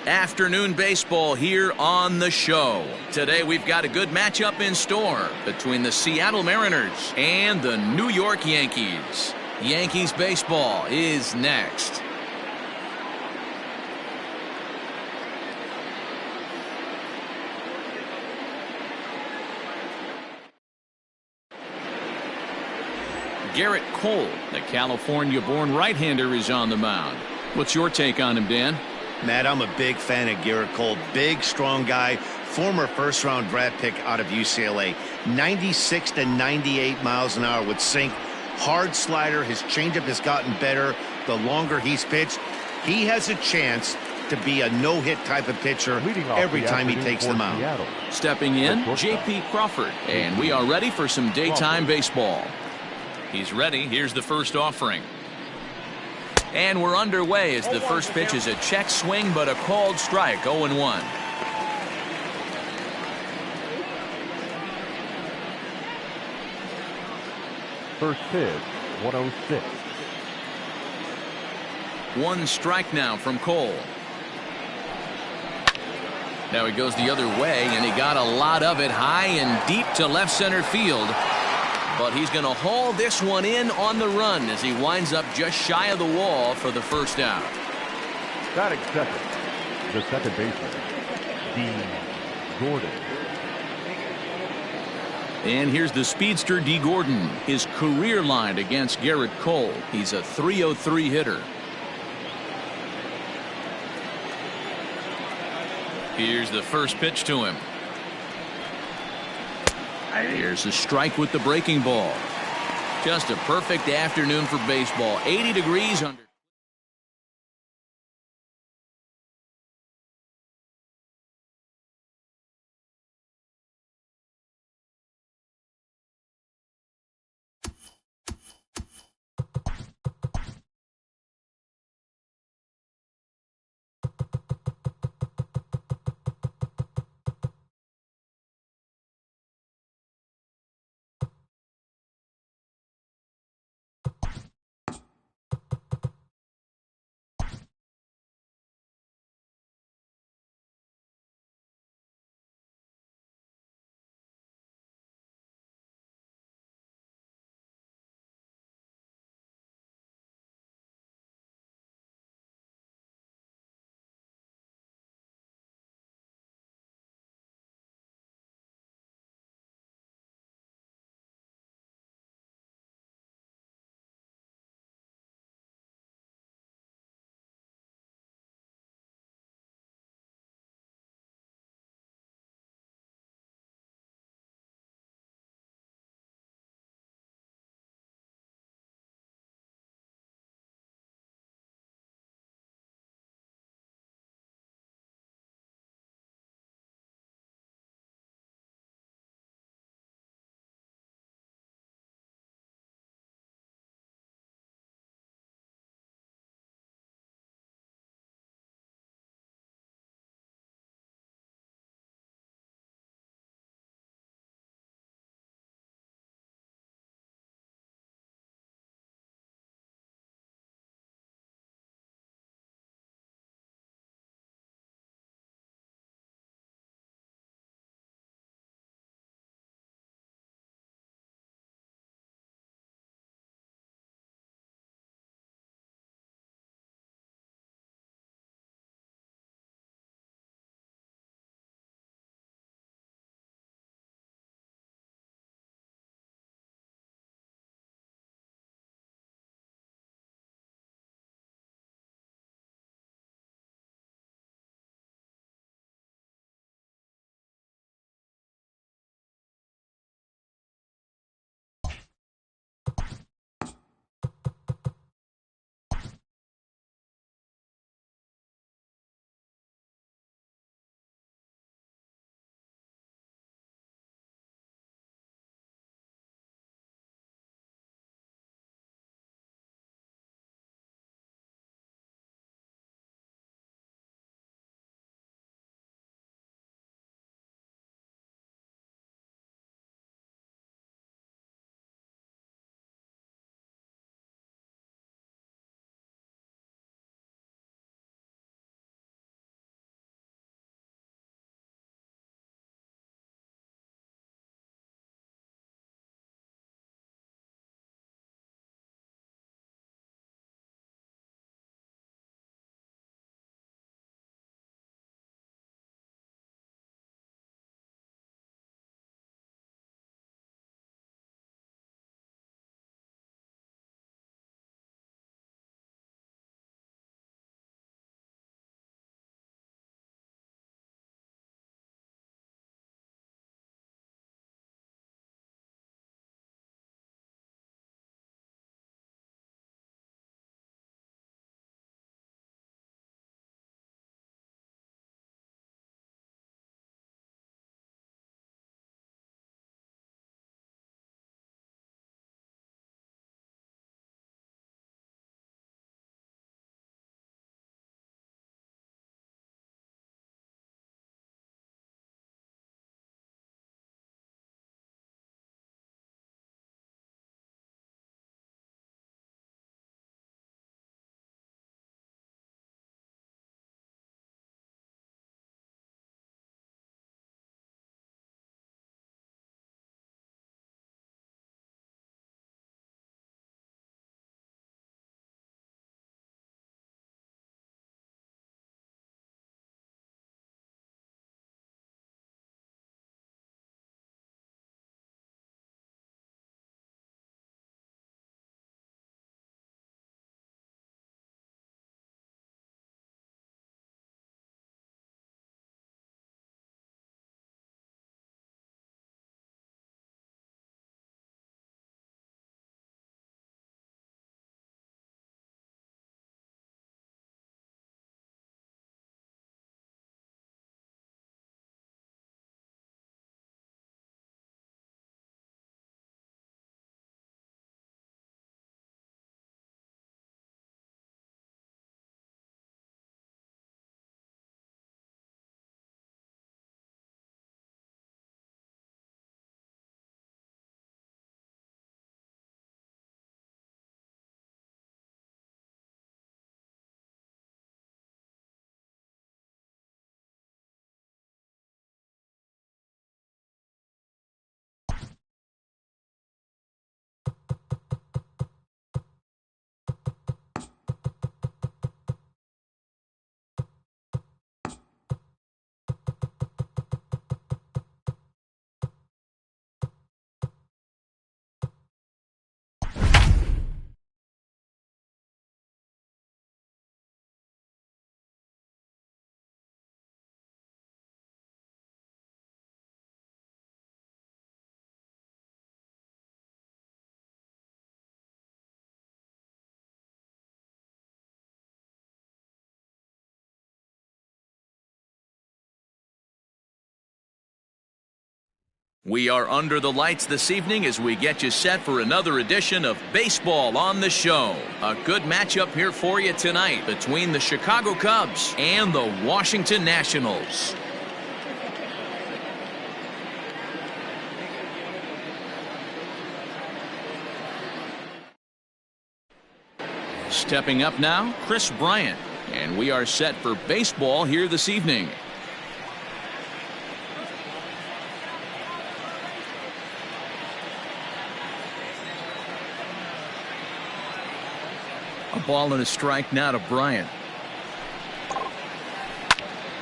Afternoon baseball here on the show. Today we've got a good matchup in store between the Seattle Mariners and the New York Yankees. Yankees baseball is next. Garrett Cole, the California-born right-hander, is on the mound. What's your take on him, Dan? Matt, I'm a big fan of Garrett Cole. Big, strong guy. Former first-round draft pick out of UCLA. 96 to 98 miles an hour with sink. Hard slider. His changeup has gotten better the longer he's pitched. He has a chance to be a no-hit type of pitcher every time he takes the mound. Stepping in, J.P. Crawford. And we are ready for some daytime baseball. He's ready. Here's the first offering. And we're underway as the first pitch is a check swing, but a called strike, 0-1. First pitch, 106. One strike now from Cole. Now he goes the other way, and he got a lot of it high and deep to left center field. But he's going to haul this one in on the run as he winds up just shy of the wall for the first out. Batting second, the second baseman, D. Gordon. And here's the speedster D. Gordon. His career line against Garrett Cole. He's a .303 hitter. Here's the first pitch to him. Here's a strike with the breaking ball. Just a perfect afternoon for baseball. 80 degrees under. We are under the lights this evening as we get you set for another edition of Baseball on the Show. A good matchup here for you tonight between the Chicago Cubs and the Washington Nationals. Stepping up now, Chris Bryant, and we are set for baseball here this evening. A ball and a strike now to Bryant.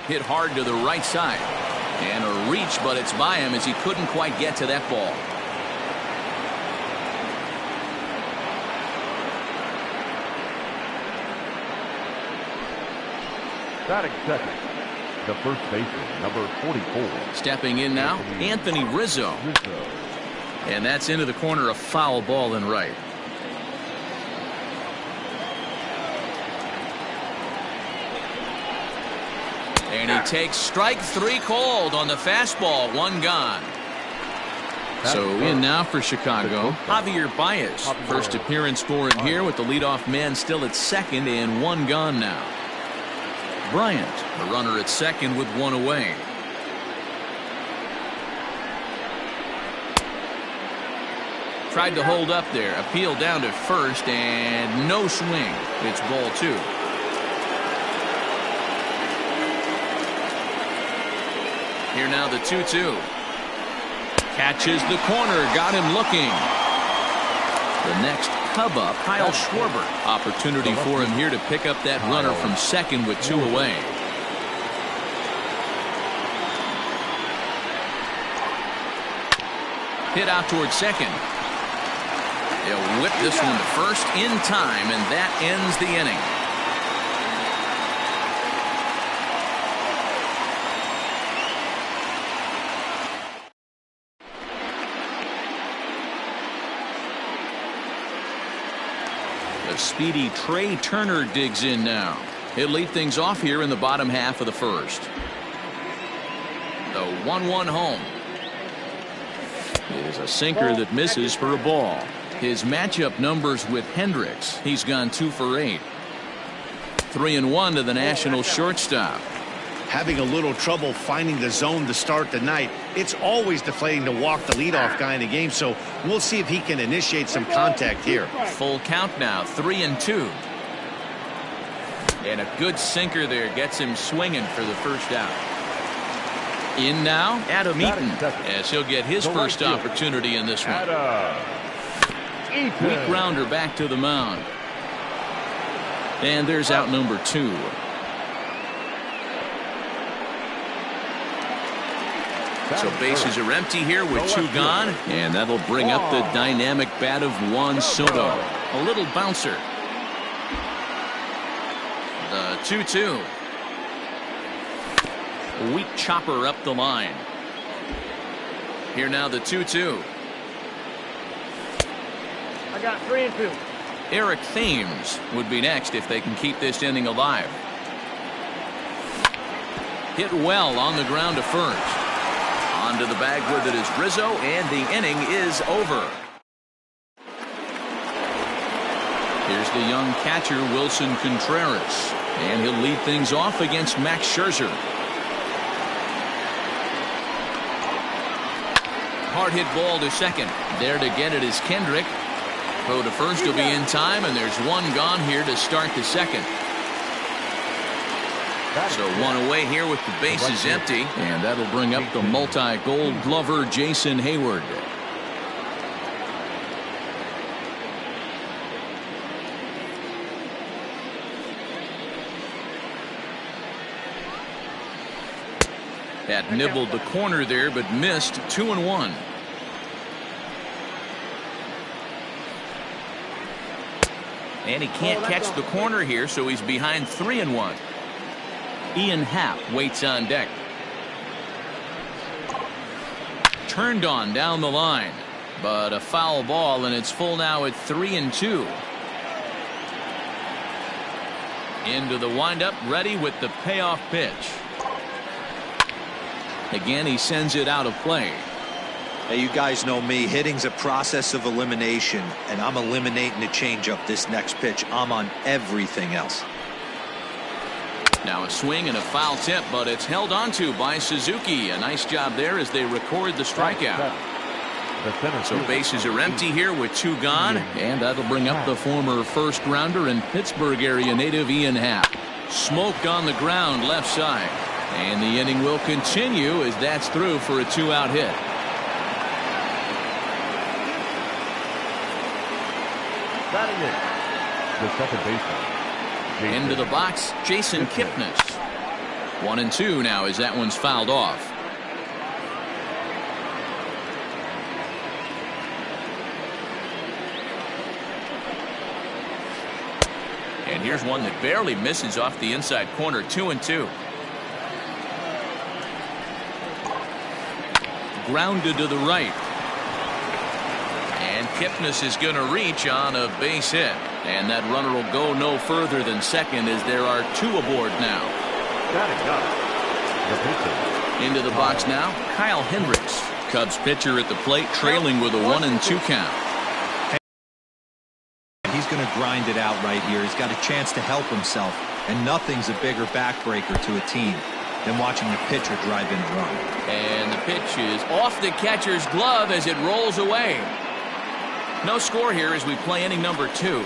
Hit hard to the right side. And a reach, but it's by him as he couldn't quite get to that ball. Batting second, the first baseman, number 44. Stepping in now, Anthony Rizzo. And that's into the corner, a foul ball and right. And he takes strike three called on the fastball, one gone. So in now for Chicago, Javier Baez. First appearance for him here with the leadoff man still at second and one gone now. Bryant, the runner at second with one away. Tried to hold up there, appeal down to first and no swing. It's ball two. Here now the 2-2. Catches the corner, got him looking. The next Cub up, Kyle Schwarber. Opportunity for him here to pick up that runner from second with two away. Hit out towards second. They'll whip this one to first in time, and that ends the inning. The speedy Trey Turner digs in now. He'll lead things off here in the bottom half of the first. The 1-1 home. Is a sinker that misses for a ball. His matchup numbers with Hendricks. He's gone 2 for 8. 3-1 to the National shortstop. Having a little trouble finding the zone to start the night. It's always deflating to walk the leadoff guy in the game, so we'll see if he can initiate some contact here. Full count now, 3-2. And a good sinker there gets him swinging for the first out. In now, Adam Eaton, as he'll get his first opportunity in this one. Weak grounder back to the mound. And there's out number 2. So bases are empty here with 2 gone, and that'll bring up the dynamic bat of Juan Soto. A little bouncer. The 2-2. A weak chopper up the line. Here now the 2-2. I got 3-2. Eric Thames would be next if they can keep this inning alive. Hit well on the ground to first. Onto the bag with it is Rizzo, and the inning is over. Here's the young catcher Wilson Contreras, and he'll lead things off against Max Scherzer. Hard hit ball to second. There to get it is Kendrick. Throw to first will be in time, and there's one gone here to start the second. So one away here with the bases empty, and that'll bring up the multi-gold glover Jason Hayward. That nibbled the corner there, but missed. 2-1. And he can't catch the corner here, so he's behind 3-1. Ian Happ waits on deck. Turned on down the line, but a foul ball, and it's full now at 3-2. Into the windup, ready with the payoff pitch. Again, he sends it out of play. Hey, you guys know me. Hitting's a process of elimination, and I'm eliminating the changeup this next pitch. I'm on everything else. Now a swing and a foul tip, but it's held onto by Suzuki. A nice job there as they record the strikeout. So bases are empty here with 2 gone, and that'll bring up the former first rounder and Pittsburgh area native Ian Happ. Smoke on the ground left side, and the inning will continue as that's through for a 2-out hit. Batting in, the second baseman. Into the box, Jason Kipnis. 1-2 now as that one's fouled off. And here's one that barely misses off the inside corner. 2-2. Grounded to the right. And Kipnis is going to reach on a base hit. And that runner will go no further than second as there are 2 aboard now. Into the box now, Kyle Hendricks. Cubs pitcher at the plate, trailing with a 1-2 count. He's going to grind it out right here. He's got a chance to help himself, and nothing's a bigger backbreaker to a team than watching the pitcher drive in a run. And the pitch is off the catcher's glove as it rolls away. No score here as we play inning number 2.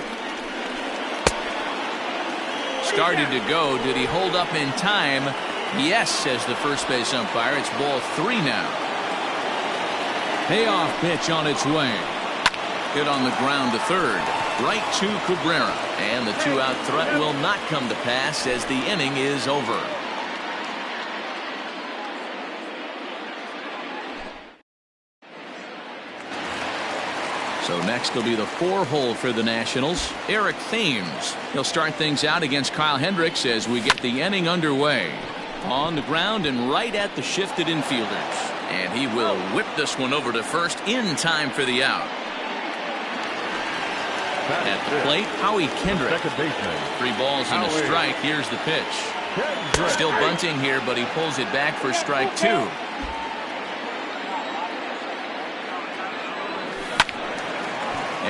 Started to go. Did he hold up in time? Yes, says the first base umpire. It's ball 3 now. Payoff pitch on its way. Hit on the ground to third. Right to Cabrera. And the 2-out threat will not come to pass as the inning is over. So next will be the 4-hole for the Nationals. Eric Thames. He'll start things out against Kyle Hendricks as we get the inning underway. On the ground and right at the shifted infielders. And he will whip this one over to first in time for the out. At the plate, Howie Kendrick. 3 balls and a strike. Here's the pitch. Still bunting here, but he pulls it back for strike 2.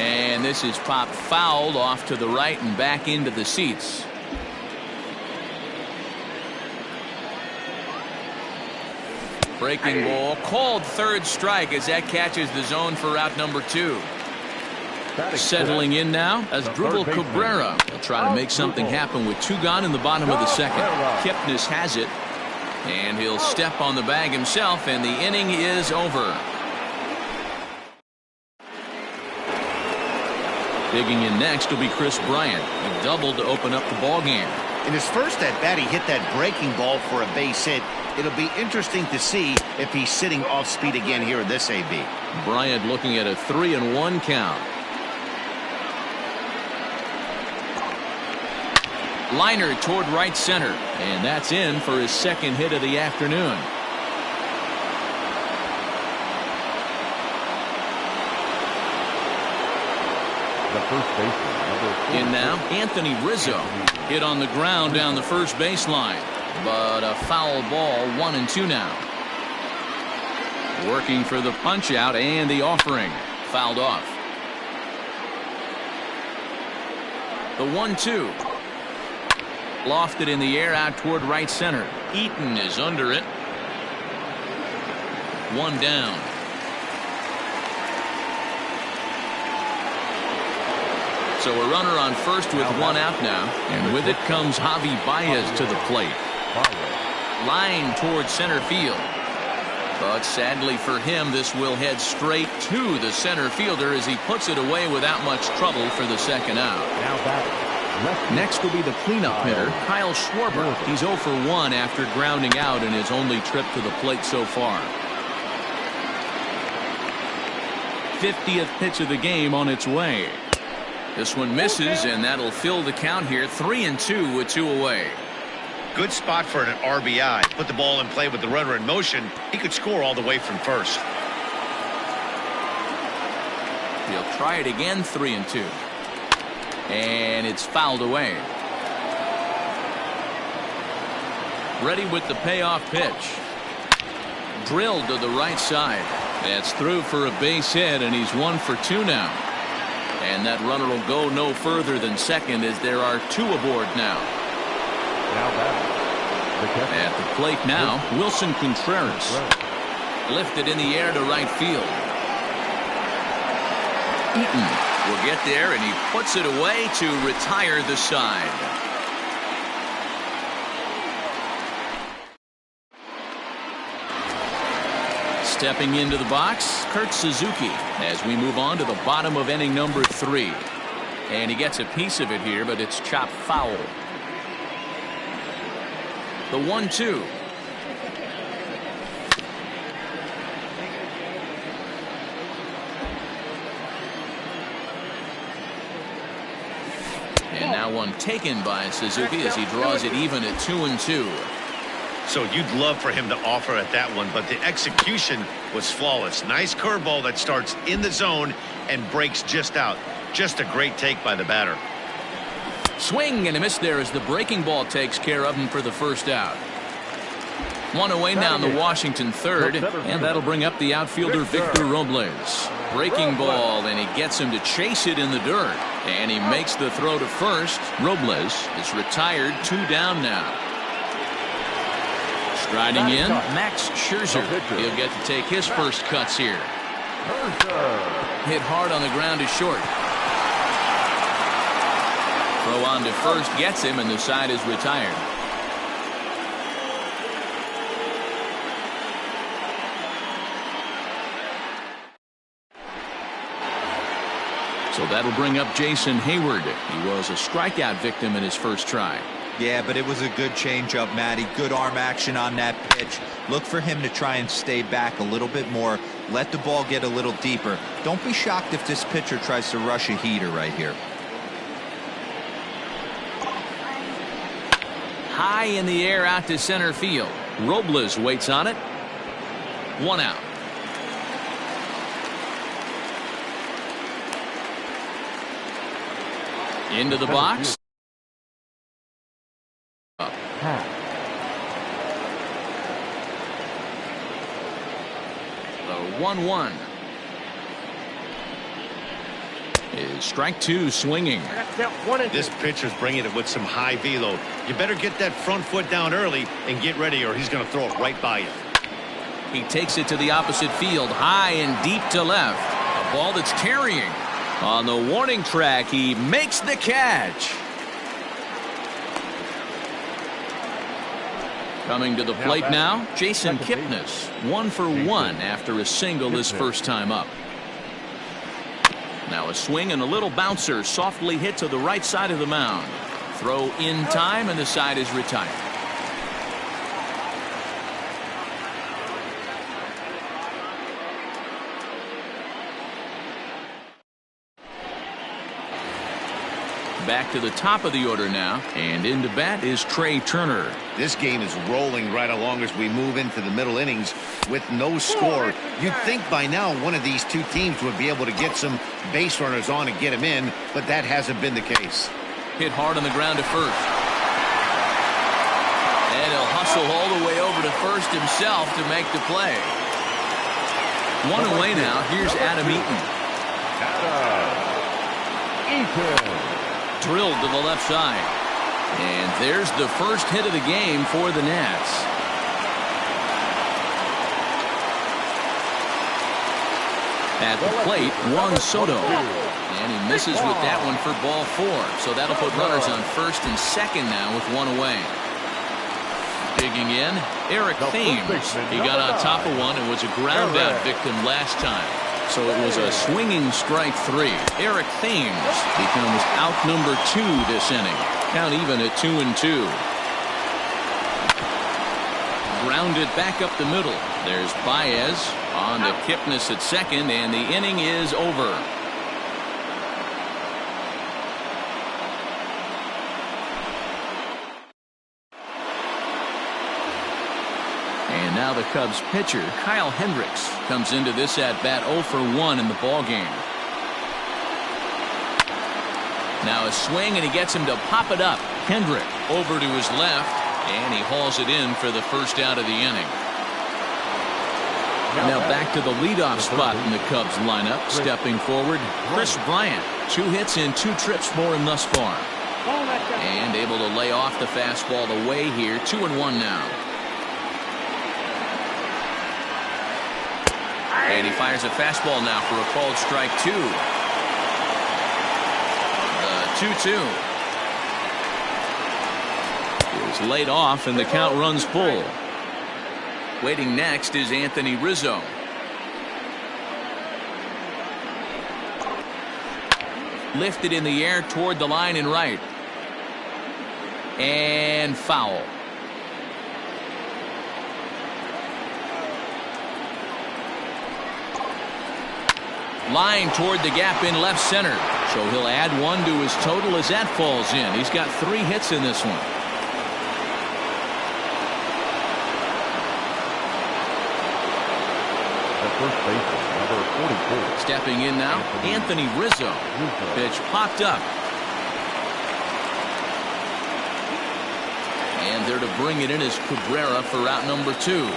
And this is popped fouled off to the right and back into the seats. Breaking ball called third strike as that catches the zone for out number 2. Settling in now as Dribble Cabrera will try to make something happen with 2 gone in the bottom of the second. Kipnis has it, and he'll step on the bag himself, and the inning is over. Digging in next will be Chris Bryant. He doubled to open up the ball game. In his first at bat, he hit that breaking ball for a base hit. It'll be interesting to see if he's sitting off speed again here in this AB. Bryant looking at a 3-1 count. Liner toward right center, and that's in for his second hit of the afternoon. The first baseman, in now, Anthony Rizzo. Hit on the ground down the first baseline, but a foul ball. 1-2 now. Working for the punch out and the offering. Fouled off. The 1-2. Lofted in the air out toward right center. Eaton is under it. 1 down. So a runner on first with 1 out now. And with it comes Javi Baez to the plate. Line toward center field. But sadly for him, this will head straight to the center fielder as he puts it away without much trouble for the second out. Next will be the cleanup hitter, Kyle Schwarber. He's 0 for 1 after grounding out in his only trip to the plate so far. 50th pitch of the game on its way. This one misses, and that'll fill the count here. 3-2 with 2 away. Good spot for an RBI. Put the ball in play with the runner in motion. He could score all the way from first. He'll try it again. 3-2. And it's fouled away. Ready with the payoff pitch. Drilled to the right side. That's through for a base hit, and he's 1 for 2 now. And that runner will go no further than second as there are 2 aboard now. Now batting. At the plate now, Wilson Contreras. Lifted in the air to right field. Eaton will get there, and he puts it away to retire the side. Stepping into the box, Kurt Suzuki, as we move on to the bottom of inning number 3. And he gets a piece of it here, but it's chopped foul. The 1-2. And now one taken by Suzuki as he draws it even at 2-2. So you'd love for him to offer at that one, but the execution was flawless. Nice curveball that starts in the zone and breaks just out. Just a great take by the batter. Swing and a miss there as the breaking ball takes care of him for the first out. 1 away now in the Washington third, and that'll bring up the outfielder Victor Robles. Breaking ball, and he gets him to chase it in the dirt. And he makes the throw to first. Robles is retired, 2 down now. Striding in, Max Scherzer. He'll get to take his first cuts here. Hit hard on the ground to short. Throw on to first gets him, and the side is retired. So that'll bring up Jason Hayward. He was a strikeout victim in his first try. Yeah, but it was a good changeup, Matty. Good arm action on that pitch. Look for him to try and stay back a little bit more. Let the ball get a little deeper. Don't be shocked if this pitcher tries to rush a heater right here. High in the air out to center field. Robles waits on it. 1 out. Into the box. The 1-1 is strike 2 swinging. This pitcher's bringing it with some high velo. You better get that front foot down early and get ready, or he's going to throw it right by you. He takes it to the opposite field, high and deep to left. A ball that's carrying. On the warning track, he makes the catch. Coming to the plate now, Jason Kipnis. 1 for 1 after a single his first time up. Now a swing and a little bouncer softly hit to the right side of the mound. Throw in time, and the side is retired. Back to the top of the order now, and into bat is Trey Turner. This game is rolling right along as we move into the middle innings with no score. You'd think by now one of these two teams would be able to get some base runners on and get them in, but that hasn't been the case. Hit hard on the ground to first. And he'll hustle all the way over to first himself to make the play. 1 away now. Here's Adam Eaton. Drilled to the left side. And there's the first hit of the game for the Nats. At the plate, Juan Soto. And he misses with that one for ball 4. So that'll put runners on first and second now with 1 away. Digging in, Eric Thames. He got on top of one and was a ground out victim last time. So it was a swinging strike 3. Eric Thames becomes out number 2 this inning. Count even at 2-2. Grounded back up the middle. There's Baez on to Kipnis at second, and the inning is over. And now the Cubs pitcher, Kyle Hendricks, comes into this at-bat 0 for 1 in the ballgame. Now a swing, and he gets him to pop it up. Hendrick over to his left, and he hauls it in for the first out of the inning. Now Back to the leadoff spot in the Cubs lineup. Stepping forward, Chris Bryant. 2 hits and 2 trips for him thus far. And able to lay off the fastball away here. 2-1 now. And he fires a fastball now for a called strike 2. The 2-2. Is laid off and the count runs full. Waiting next is Anthony Rizzo. Lifted in the air toward the line and right. And foul. Line toward the gap in left center. So he'll add 1 to his total as that falls in. He's got 3 hits in this one. First baseman, number 44. Stepping in now, Anthony Rizzo. Pitch popped up. And there to bring it in is Cabrera for route number 2.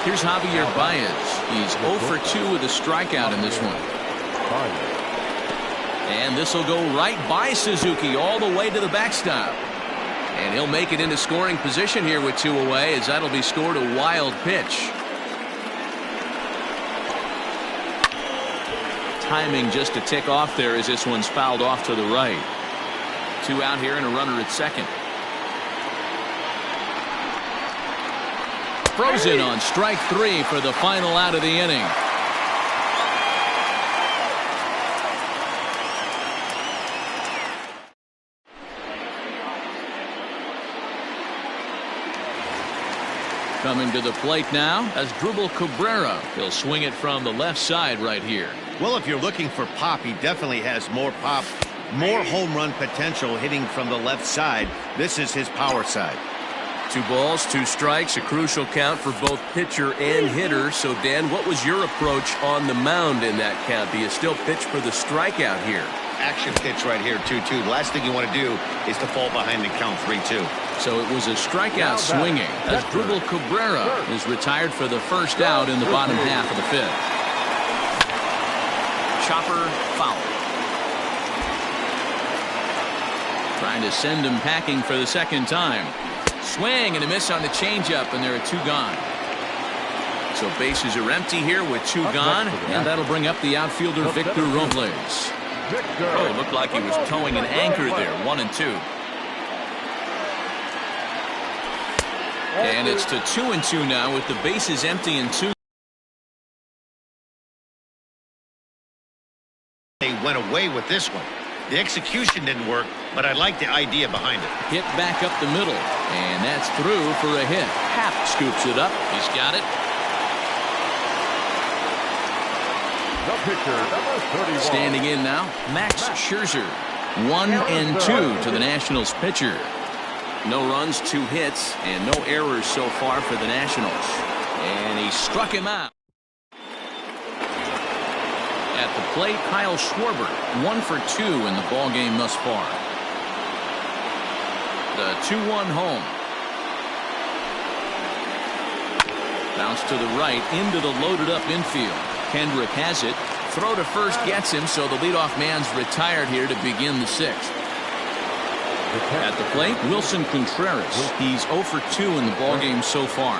Here's Javier Baez. He's 0 for 2 with a strikeout in this one. And this will go right by Suzuki all the way to the backstop. And he'll make it into scoring position here with 2 away, as that'll be scored a wild pitch. Timing just to tick off there as this one's fouled off to the right. 2 out here and a runner at second. Frozen on strike 3 for the final out of the inning. Coming to the plate now as Drupal Cabrera. He'll swing it from the left side right here. Well, if you're looking for pop, he definitely has more pop, more home run potential hitting from the left side. This is his power side. 2 balls, 2 strikes, a crucial count for both pitcher and hitter. So, Dan, what was your approach on the mound in that count? Do you still pitch for the strikeout here? Action pitch right here, 2-2. The last thing you want to do is to fall behind and count 3-2. So it was a strikeout swinging as Drupal Cabrera is retired for the first out in the bottom half of the 5th. Chopper foul. Trying to send him packing for the second time. Swing and a miss on the changeup, and there are 2 gone. So bases are empty here with 2 gone, and that'll bring up the outfielder Victor Robles. Oh, it looked like he was towing an anchor there. 1-2. And it's to 2-2 now with the bases empty and 2. They went away with this one. The execution didn't work, but I like the idea behind it. Hit back up the middle, and that's through for a hit. Happ scoops it up. He's got it. The pitcher, number 31. Standing in now, Max Scherzer. 1-2 to the Nationals pitcher. No runs, 2 hits, and no errors so far for the Nationals. And he struck him out. At the plate, Kyle Schwarber, 1 for 2 in the ballgame thus far. The 2-1 home. Bounce to the right into the loaded up infield. Kendrick has it. Throw to first gets him, so the leadoff man's retired here to begin the 6th. At the plate, Wilson Contreras. He's 0 for 2 in the ballgame so far.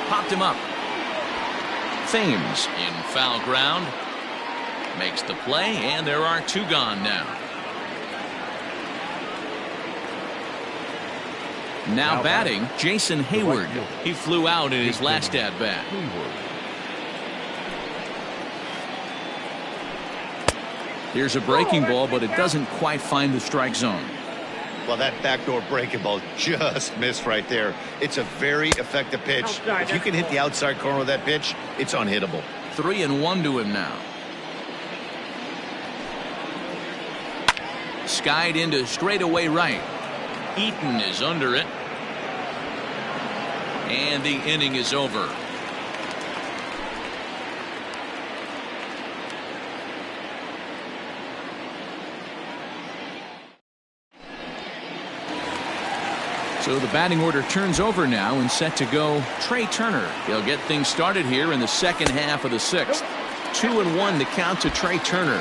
Popped him up. Thames in foul ground. Makes the play, and there are 2 gone now. Now batting, Jason Hayward. He flew out in his last at-bat. Here's a breaking ball, but it doesn't quite find the strike zone. Well, that backdoor breaking ball just missed right there. It's a very effective pitch. If you can hit the outside corner of that pitch, it's unhittable. 3-1 to him now. Skied into straightaway right. Eaton is under it. And the inning is over. So the batting order turns over now and set to go Trey Turner. He'll get things started here in the second half of the sixth. 2-1 to count to Trey Turner.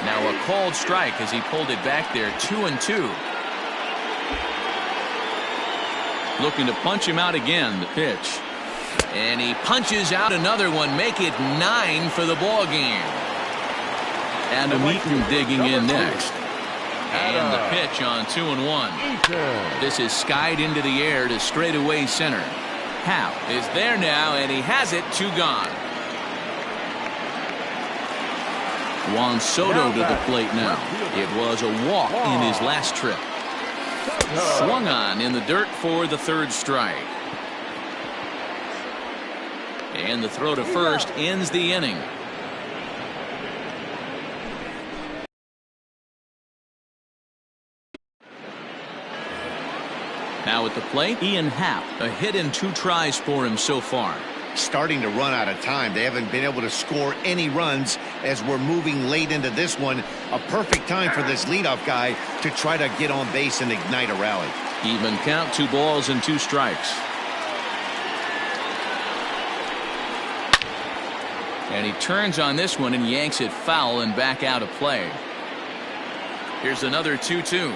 Now a called strike as he pulled it back there. 2-2. Looking to punch him out again. The pitch. And he punches out another one. Make it 9 for the ball game. Adam Eaton digging in next. And the pitch on 2-1. This is skied into the air to straightaway center. Howe is there now, and he has it. 2 gone. Juan Soto to the plate now. It was a walk in his last trip. Swung on in the dirt for the 3rd strike. And the throw to first ends the inning. Now at the plate, Ian Happ. A hit and 2 tries for him so far. Starting to run out of time. They haven't been able to score any runs as we're moving late into this one. A perfect time for this leadoff guy to try to get on base and ignite a rally. Even count, 2 balls and 2 strikes. And he turns on this one and yanks it foul and back out of play. Here's another 2-2.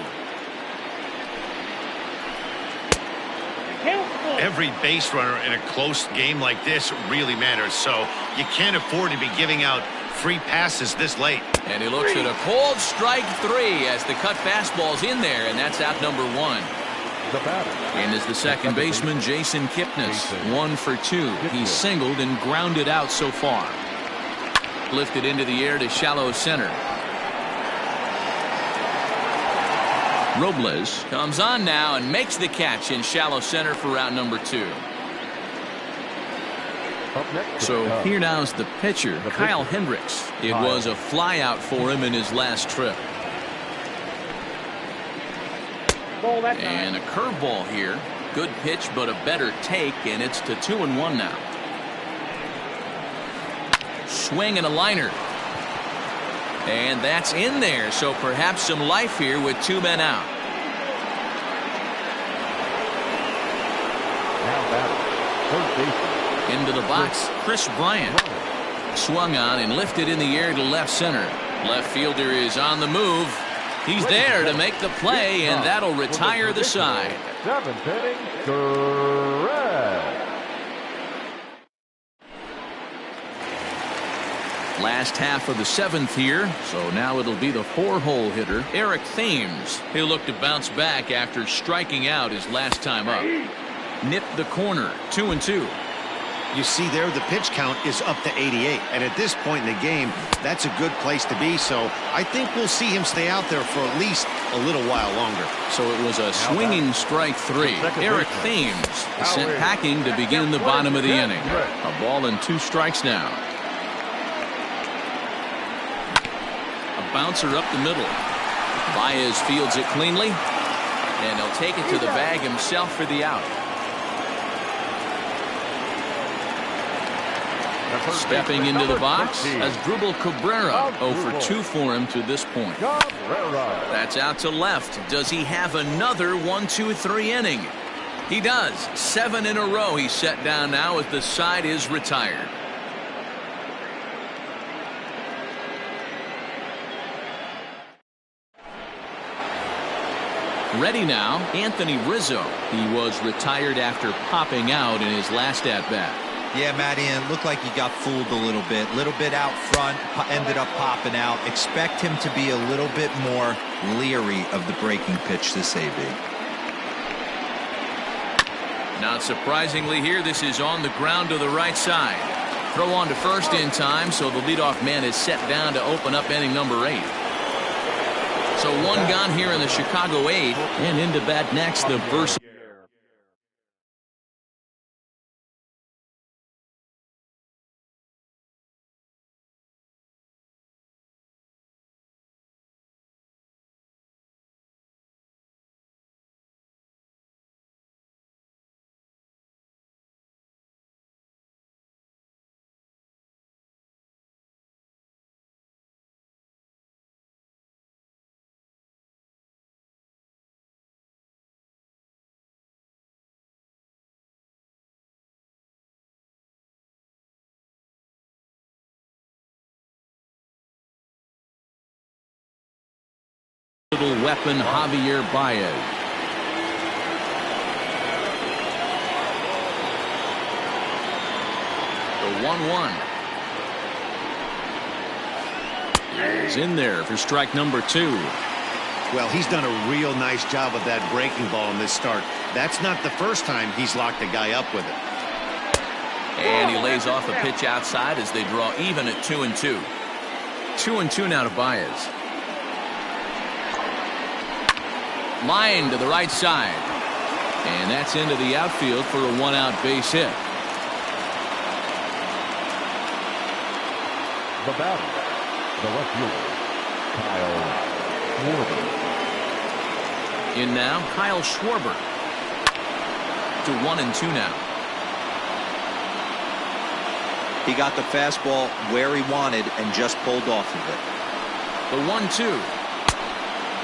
Every base runner in a close game like this really matters, so you can't afford to be giving out free passes this late. And he looks at a cold strike 3 as the cut fastball's in there, and that's out number 1. And is the second baseman, Jason Kipnis. 1 for 2. He's singled and grounded out so far. Lifted into the air to shallow center. Robles comes on now and makes the catch in shallow center for out number 2. So here now is the pitcher, Kyle Hendricks. It was a fly out for him in his last trip. And a curveball here. Good pitch, but a better take, and it's to 2-1 now. Swing and a liner. And that's in there, so perhaps some life here with 2 men out. Into the box, Chris Bryant. Swung on and lifted in the air to left center. Left fielder is on the move. He's there to make the play, and that'll retire the side. 7th inning, correct. Last half of the 7th here, so now it'll be the 4-hole hitter, Eric Thames. He'll look to bounce back after striking out his last time up. Nipped the corner, 2-2. You see there, the pitch count is up to 88, and at this point in the game, that's a good place to be, so I think we'll see him stay out there for at least a little while longer. So it was a swinging strike 3. Eric Thames sent packing to begin the bottom of the inning. A ball and 2 strikes now. A bouncer up the middle. Baez fields it cleanly, and he'll take it to the bag himself for the out. Stepping into the box as Drupal Cabrera. 0 for 2 for him to this point. That's out to left. Does he have another 1-2-3 inning? He does. 7 in a row he's set down now as the side is retired. Ready now, Anthony Rizzo. He was retired after popping out in his last at-bat. Yeah, Matty, and it looked like he got fooled a little bit out front, ended up popping out. Expect him to be a little bit more leery of the breaking pitch this AB. Not surprisingly here, this is on the ground to the right side. Throw on to first in time, so the leadoff man is set down to open up inning number 8. So 1 gone here in the Chicago 8th, and into bat next, the Versa. versatile weapon, Javier Baez. The 1-1. He's in there for strike number 2. Well, he's done a real nice job of that breaking ball in this start. That's not the first time he's locked a guy up with it. And he lays off a pitch outside as they draw even at 2-2. 2-2 now to Baez. Line to the right side. And that's into the outfield for a 1-out base hit. The batter, the left fielder, Kyle Schwarber. In now, Kyle Schwarber. To 1-2 now. He got the fastball where he wanted and just pulled off of it. The 1-2.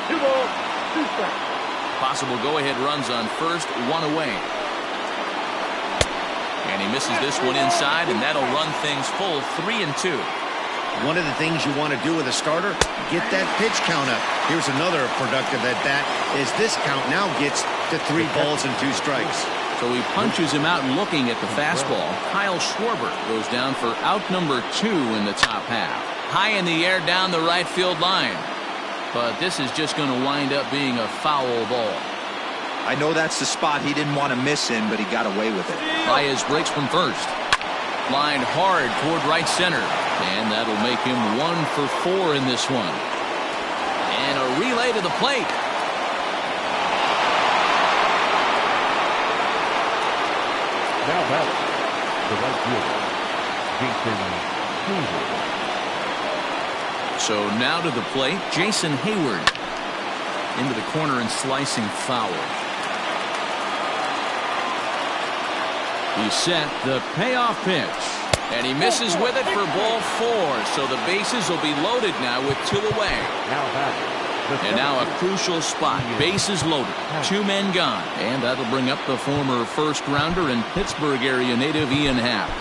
2 balls, 2 strikes. Possible go-ahead runs on first, 1 away. And he misses this one inside, and that'll run things full 3-2. One of the things you want to do with a starter, get that pitch count up. Here's another productive at bat as this count now gets to 3 balls and 2 strikes. So he punches him out looking at the fastball. Kyle Schwarber goes down for out number 2 in the top half. High in the air down the right field line. But this is just going to wind up being a foul ball. I know that's the spot he didn't want to miss in, but he got away with it. Baez breaks from first. Lined hard toward right center. And that'll make him 1 for 4 in this one. And a relay to the plate. Now batting, the right fielder, Jason Hayward. So now to the plate, Jason Hayward. Into the corner and slicing foul. He's set the payoff pitch. And he misses with it for ball 4. So the bases will be loaded now with 2 away. Now batting. And now a crucial spot. Bases loaded. 2 men gone. And that'll bring up the former first rounder and Pittsburgh area native Ian Happ.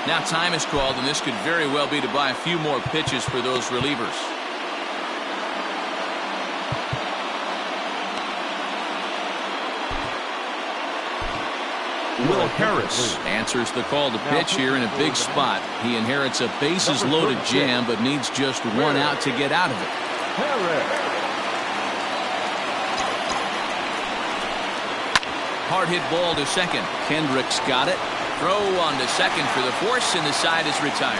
Now time is called, and this could very well be to buy a few more pitches for those relievers. Will Harris answers the call to pitch here in a big spot. He inherits a bases-loaded jam, but needs just 1 out to get out of it. Hard hit ball to second. Kendricks got it. Throw on to second for the force, and the side is retired.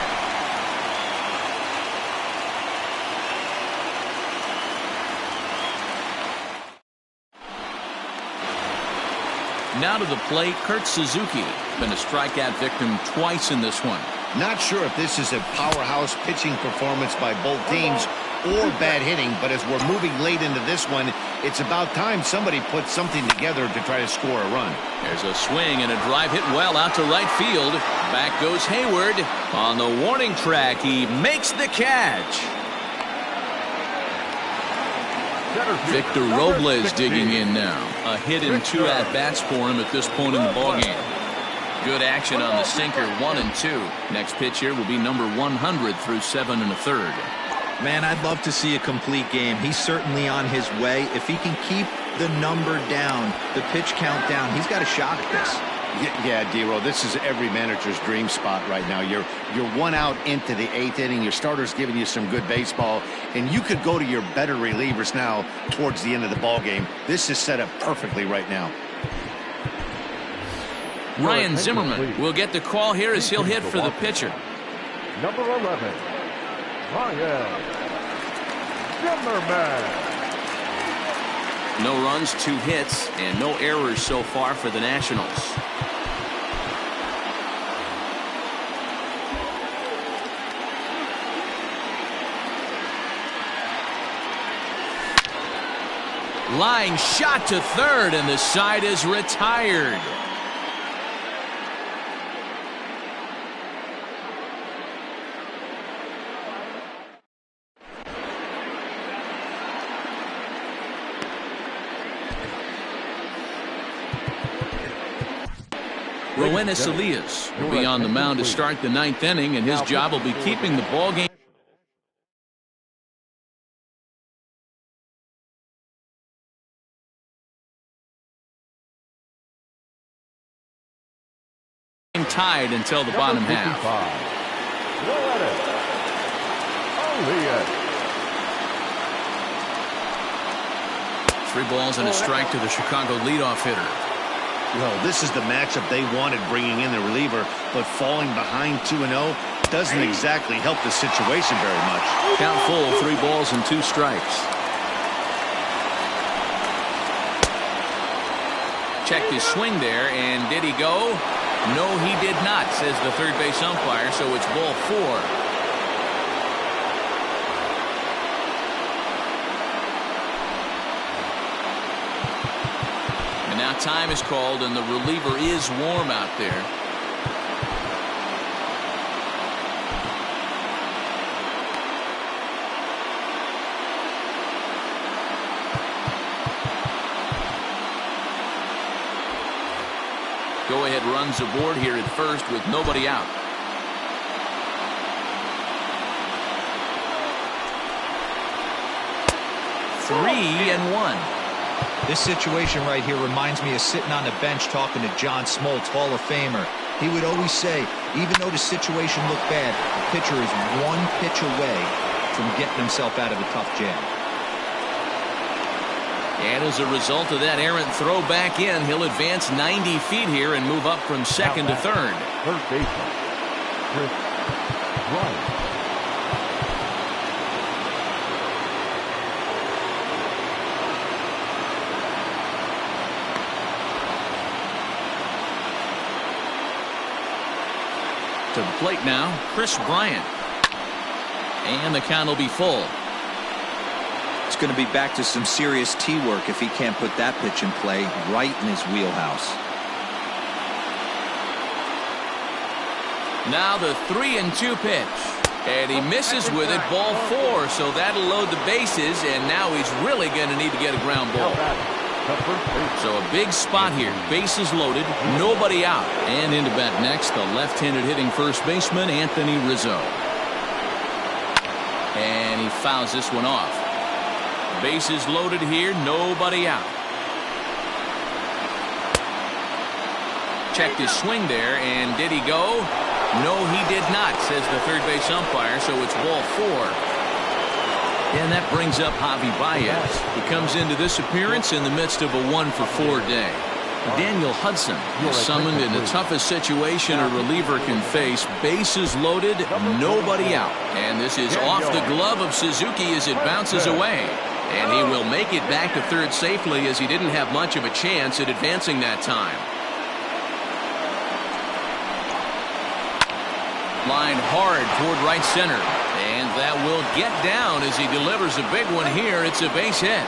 Now to the plate, Kurt Suzuki. Been a strikeout victim twice in this one. Not sure if this is a powerhouse pitching performance by both teams or bad hitting, but as we're moving late into this one, it's about time somebody puts something together to try to score a run. There's a swing and a drive hit well out to right field. Back goes Hayward. On the warning track, he makes the catch. Victor Robles digging in now. A hit and 2 at-bats for him at this point in the ballgame. Good action on the sinker, 1-2. Next pitch here will be number 100 through 7 1/3. Man, I'd love to see a complete game. He's certainly on his way. If he can keep the number down, the pitch count down, he's got a shot at this. Yeah, D-Roll, this is every manager's dream spot right now. You're 1 out into the 8th inning. Your starter's giving you some good baseball, and you could go to your better relievers now towards the end of the ball game. This is set up perfectly right now. Ryan Zimmerman will get the call here as he'll hit for the pitcher. Number 11, Ryan Zimmerman. No runs, 2 hits, and no errors so far for the Nationals. Line shot to third, and the side is retired. Roenis Elias will be on the mound to start the ninth inning, and his job will be keeping the ball game tied until the bottom half. Three balls and a strike to the Chicago leadoff hitter. Well, this is the matchup they wanted, bringing in the reliever, but falling behind 2-0 doesn't exactly help the situation very much. Count full, 3 balls and 2 strikes. Checked his swing there, and did he go? No, he did not, says the third base umpire, so it's ball 4. And now time is called, and the reliever is warm out there. Go-ahead runs aboard here at first with nobody out. Three and one. This situation right here reminds me of sitting on the bench talking to John Smoltz, Hall of Famer. He would always say, even though the situation looked bad, the pitcher is one pitch away from getting himself out of a tough jam. And as a result of that errant throw back in, he'll advance 90 feet here and move up from second to third. Third baseman, Chris Bryant. To the plate now, Chris Bryant. And the count will be full. It's going to be back to some serious tee work if he can't put that pitch in play right in his wheelhouse. Now the 3-2 pitch. And he misses with it, ball 4, so that'll load the bases, and now he's really going to need to get a ground ball. So a big spot here, bases loaded, nobody out. And into bat next, the left-handed hitting first baseman, Anthony Rizzo. And he fouls this one off. Bases loaded here, nobody out. Checked his swing there, and did he go? No, he did not, says the third base umpire, so it's ball 4. And that brings up Javi Baez. He comes into this appearance in the midst of a 1-for-4 day. Daniel Hudson is summoned in the toughest situation a reliever can face. Bases loaded, nobody out. And this is off the glove of Suzuki as it bounces away. And he will make it back to third safely, as he didn't have much of a chance at advancing that time. Line hard toward right center. And that will get down as he delivers a big one here. It's a base hit.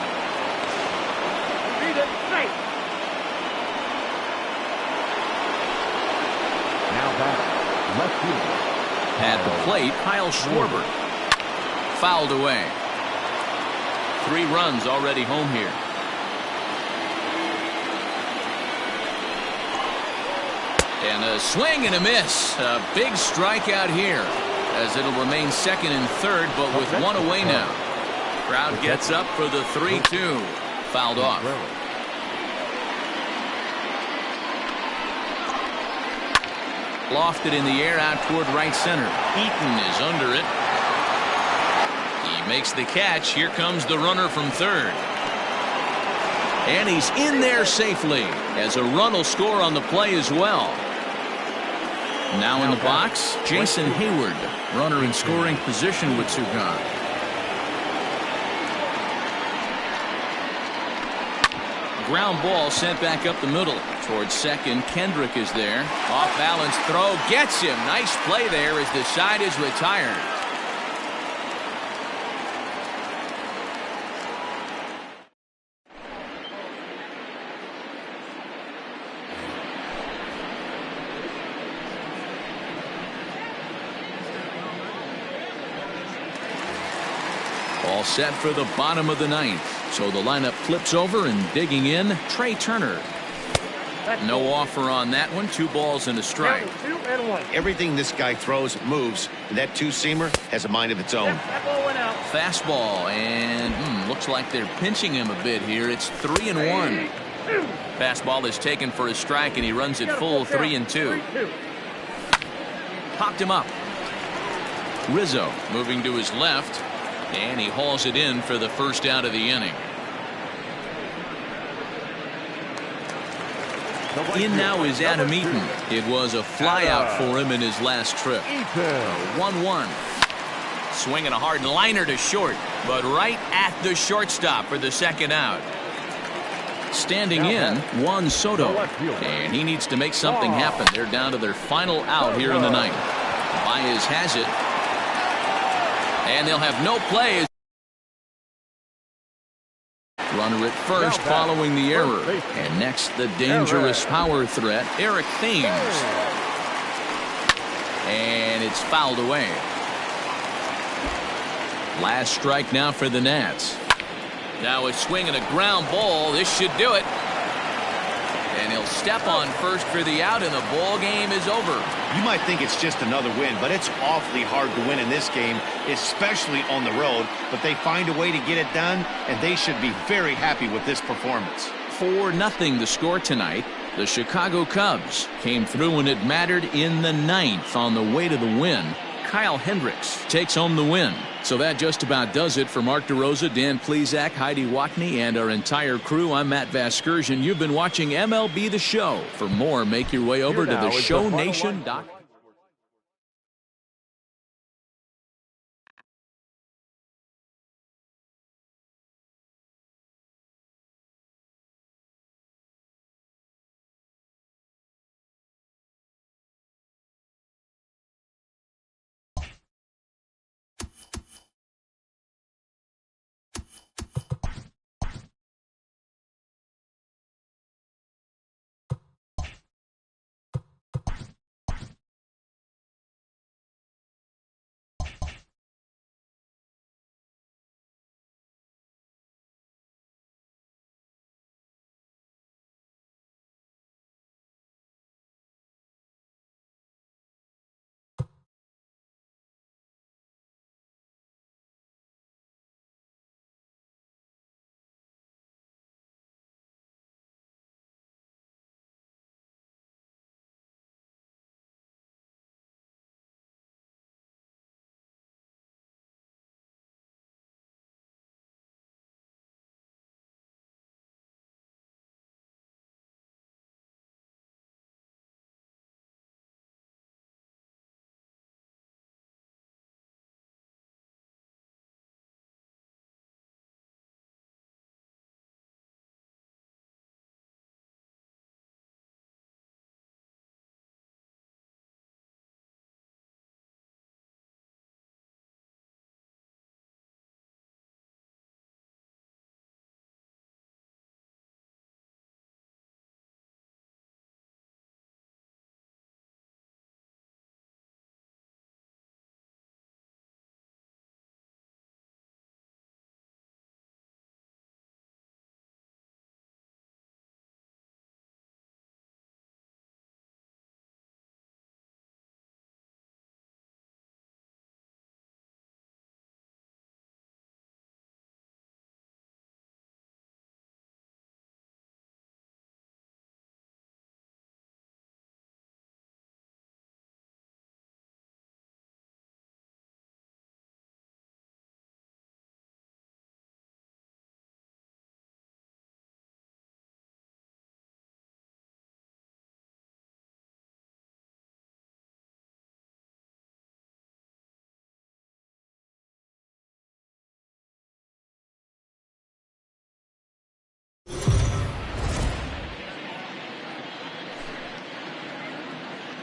Now back, left fielder. At the plate, Kyle Schwarber. Fouled away. 3 runs already home here. And a swing and a miss. A big strikeout here, as it'll remain second and third, but with 1 away now. Crowd gets up for the 3-2. Fouled off. Lofted in the air out toward right center. Eaton is under it. He makes the catch. Here comes the runner from third. And he's in there safely, as a run will score on the play as well. Now in the box, Jason Hayward, runner in scoring position with Sugan. Ground ball sent back up the middle. Towards second, Kendrick is there. Off balance throw, gets him. Nice play there as the side is retired. All set for the bottom of the ninth. So the lineup flips over, and digging in, Trey Turner. No offer on that one. 2 balls and a strike. 2-1. Everything this guy throws moves, and that two-seamer has a mind of its own. That ball went out. Fastball, and looks like they're pinching him a bit here. It's 3-1. Fastball is taken for a strike, and he runs it full 3-2. Popped him up. Rizzo moving to his left, and he hauls it in for the first out of the inning. In now is Adam Eaton. It was a flyout for him in his last trip. 1-1. Swinging a hard liner to short, but right at the shortstop for the second out. Standing in, Juan Soto, and he needs to make something happen. They're down to their final out here in the ninth. Baez has it, and they'll have no play. Runner at first following the error. And next, the dangerous power threat, Eric Thames. And it's fouled away. Last strike now for the Nats. Now a swing and a ground ball. This should do it. And he'll step on first for the out, and the ball game is over. You might think it's just another win, but it's awfully hard to win in this game, especially on the road. But they find a way to get it done, and they should be very happy with this performance. 4-0 the score tonight. The Chicago Cubs came through when it mattered in the ninth on the way to the win. Kyle Hendricks takes home the win. So that just about does it for Mark DeRosa, Dan Plesac, Heidi Watney, and our entire crew. I'm Matt Vasgersian. You've been watching MLB The Show. For more, make your way over to theshownation.com.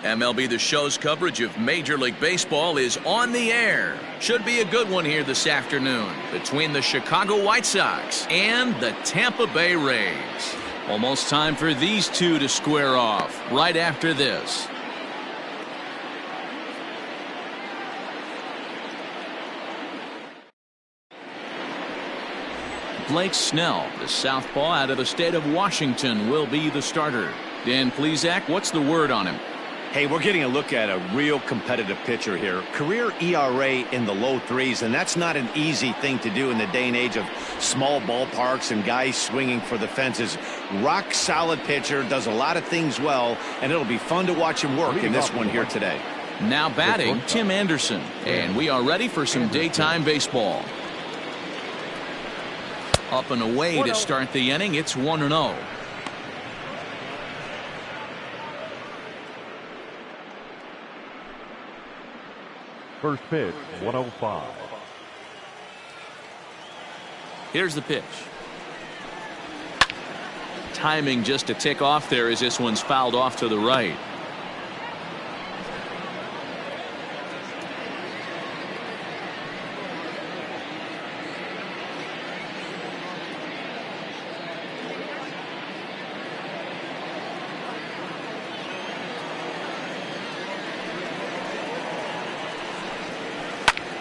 MLB The Show's coverage of Major League Baseball is on the air. Should be a good one here this afternoon between the Chicago White Sox and the Tampa Bay Rays. Almost time for these two to square off right after this. Blake Snell, the southpaw out of the state of Washington, will be the starter. Dan Plesac, what's the word on him? Hey, we're getting a look at a real competitive pitcher here. Career ERA in the low threes, and that's not an easy thing to do in the day and age of small ballparks and guys swinging for the fences. Rock solid pitcher, does a lot of things well, and it'll be fun to watch him work in this one here today. Now batting, Tim Anderson, and we are ready for some daytime baseball. Up and away to start the inning. It's 1-0. First pitch, 105. Here's the pitch. Timing just a tick off there as this one's fouled off to the right.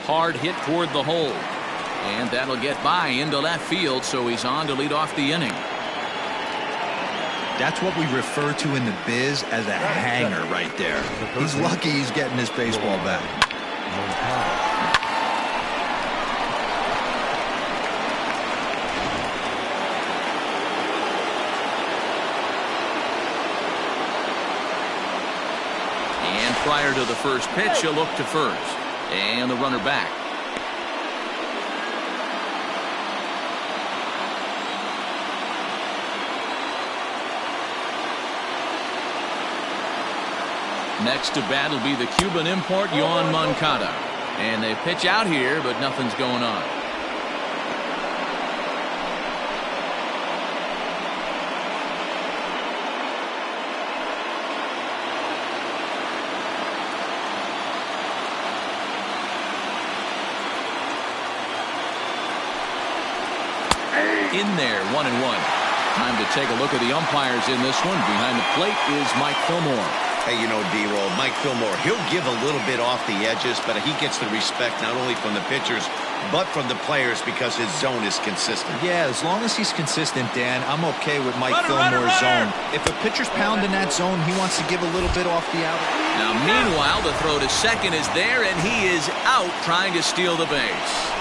Hard hit toward the hole. And that'll get by into left field, so he's on to lead off the inning. That's what we refer to in the biz as a hanger right there. He's lucky he's getting his baseball back. And prior to the first pitch, he'll look to first. And the runner back. Next to bat will be the Cuban import, Yoan Moncada. And they pitch out here, but nothing's going on. In there, 1-1. Time to take a look at the umpires in this one. Behind the plate is Mike Fillmore. Hey, you know, D-Roll, Mike Fillmore, he'll give a little bit off the edges, but he gets the respect not only from the pitchers, but from the players because his zone is consistent. Yeah, as long as he's consistent, Dan, I'm okay with Mike Fillmore's zone. If a pitcher's pounding that zone, he wants to give a little bit off the out. Now, meanwhile, the throw to second is there, and he is out trying to steal the base.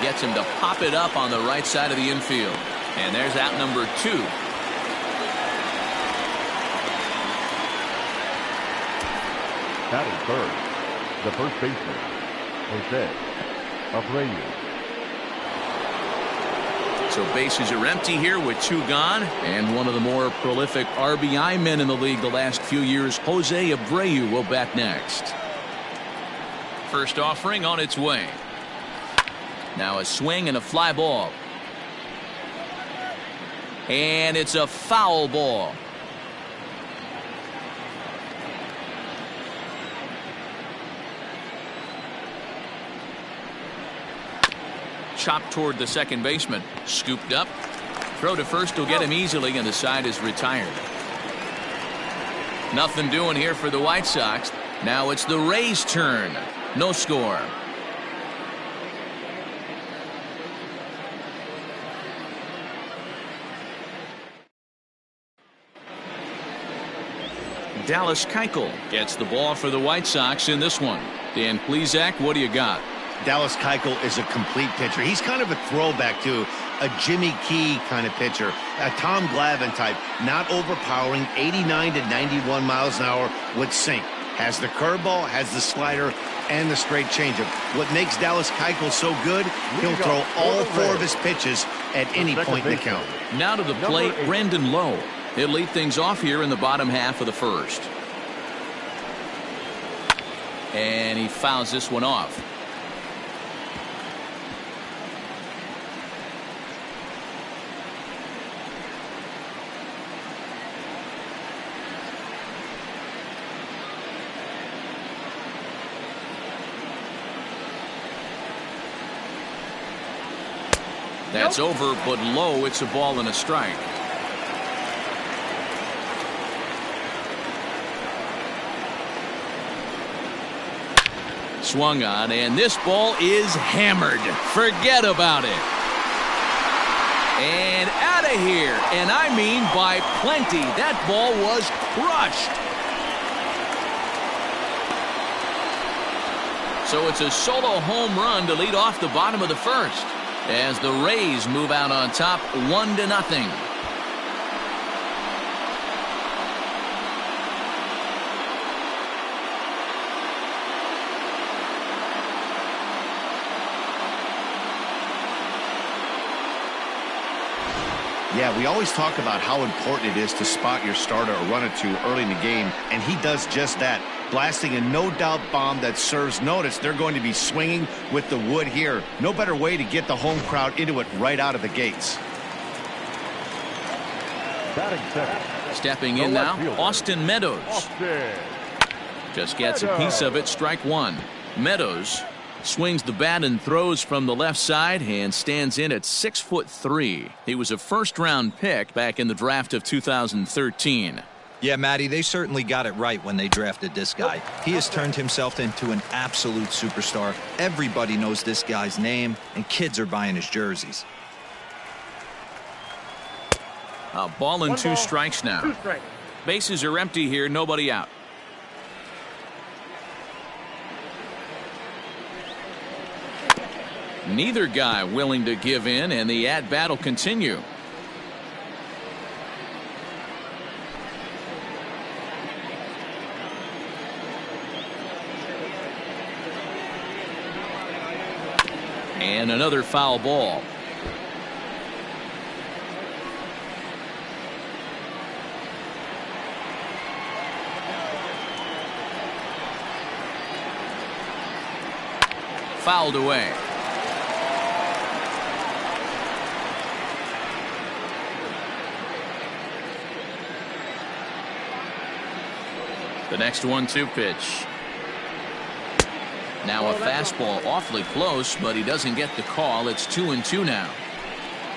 Gets him to pop it up on the right side of the infield. And there's out number 2. Batting third, the first baseman, Jose Abreu. So bases are empty here with 2 gone. And one of the more prolific RBI men in the league the last few years, Jose Abreu, will bat next. First offering on its way. Now a swing and a fly ball. And it's a foul ball. Chopped toward the second baseman. Scooped up. Throw to first will get him easily, and the side is retired. Nothing doing here for the White Sox. Now it's the Rays' turn. No score. Dallas Keuchel gets the ball for the White Sox in this one. Dan Plesac, what do you got? Dallas Keuchel is a complete pitcher. He's kind of a throwback to a Jimmy Key kind of pitcher, a Tom Glavine type, not overpowering, 89 to 91 miles an hour with sink. Has the curveball, has the slider, and the straight changeup. What makes Dallas Keuchel so good, he'll throw all 4 of his pitches at any point in the count. Now to the plate, Brandon Lowe. He'll lead things off here in the bottom half of the first. And he fouls this one off. That's over, but low. It's a ball and a strike. Swung on, and this ball is hammered. Forget about it. And out of here, and I mean by plenty. That ball was crushed. So it's a solo home run to lead off the bottom of the first, as the Rays move out on top 1-0. Yeah, we always talk about how important it is to spot your starter or run it to early in the game, and he does just that, blasting a no-doubt bomb that serves notice. They're going to be swinging with the wood here. No better way to get the home crowd into it right out of the gates. Batting second. Stepping in now, Austin Meadows. Just gets a piece of it, strike one. Meadows swings the bat and throws from the left side and stands in at 6'3". He was a first-round pick back in the draft of 2013. Yeah, Matty, they certainly got it right when they drafted this guy. He has turned himself into an absolute superstar. Everybody knows this guy's name, and kids are buying his jerseys. A ball and two strikes now. Bases are empty here, nobody out. Neither guy willing to give in, and the at-bat will continue. And another foul ball. Fouled away. The next 1-2 pitch. Now a fastball awfully close, but he doesn't get the call. It's 2-2 now.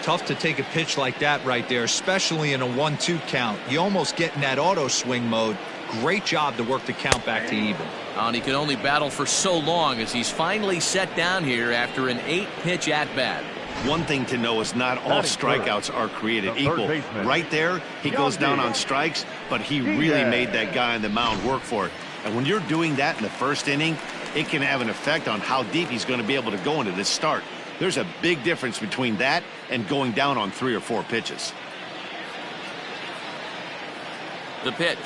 Tough to take a pitch like that right there, especially in a 1-2 count. You almost get in that auto swing mode. Great job to work the count back to even. And he can only battle for so long as he's finally set down here after an 8-pitch at-bat. One thing to know is not all strikeouts are created equal. Right there, he goes down on strikes, but he really made that guy on the mound work for it. And when you're doing that in the first inning, it can have an effect on how deep he's going to be able to go into this start. There's a big difference between that and going down on 3 or 4 pitches. The pitch.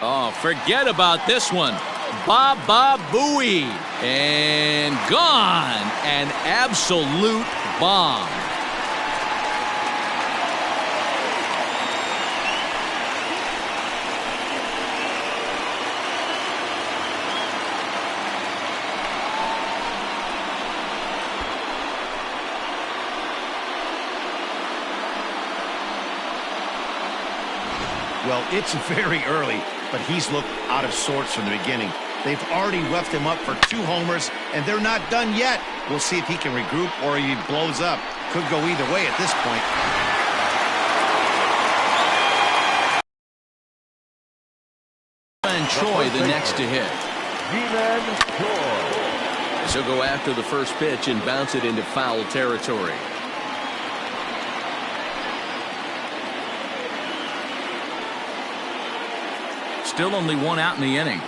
Oh, forget about this one. Baba Booey. And gone. An absolute bomb. Well, it's very early, but he's looked out of sorts from the beginning. They've already left him up for 2 homers, and they're not done yet. We'll see if he can regroup or he blows up. Could go either way at this point. And Choi the next to hit. So go after the first pitch and bounce it into foul territory. Still only 1 out in the inning.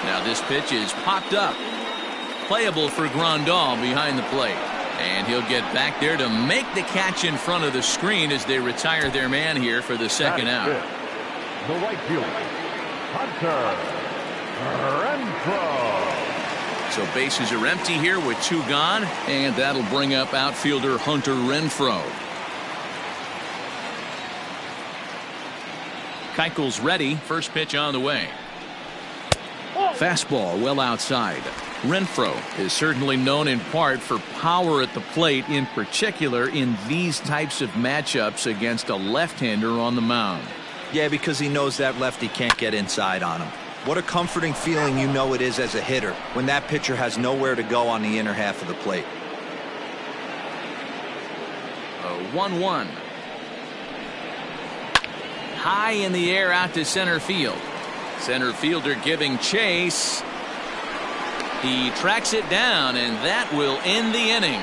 Now this pitch is popped up. Playable for Grandal behind the plate. And he'll get back there to make the catch in front of the screen as they retire their man here for the second out. The right fielder, Hunter Renfroe. So bases are empty here with 2 gone, and that'll bring up outfielder Hunter Renfroe. Keuchel's ready. First pitch on the way. Fastball well outside. Renfroe is certainly known in part for power at the plate, in particular in these types of matchups against a left-hander on the mound. Yeah, because he knows that lefty can't get inside on him. What a comforting feeling you know it is as a hitter when that pitcher has nowhere to go on the inner half of the plate. 1-1. High in the air out to center field. Center fielder giving chase. He tracks it down, and that will end the inning.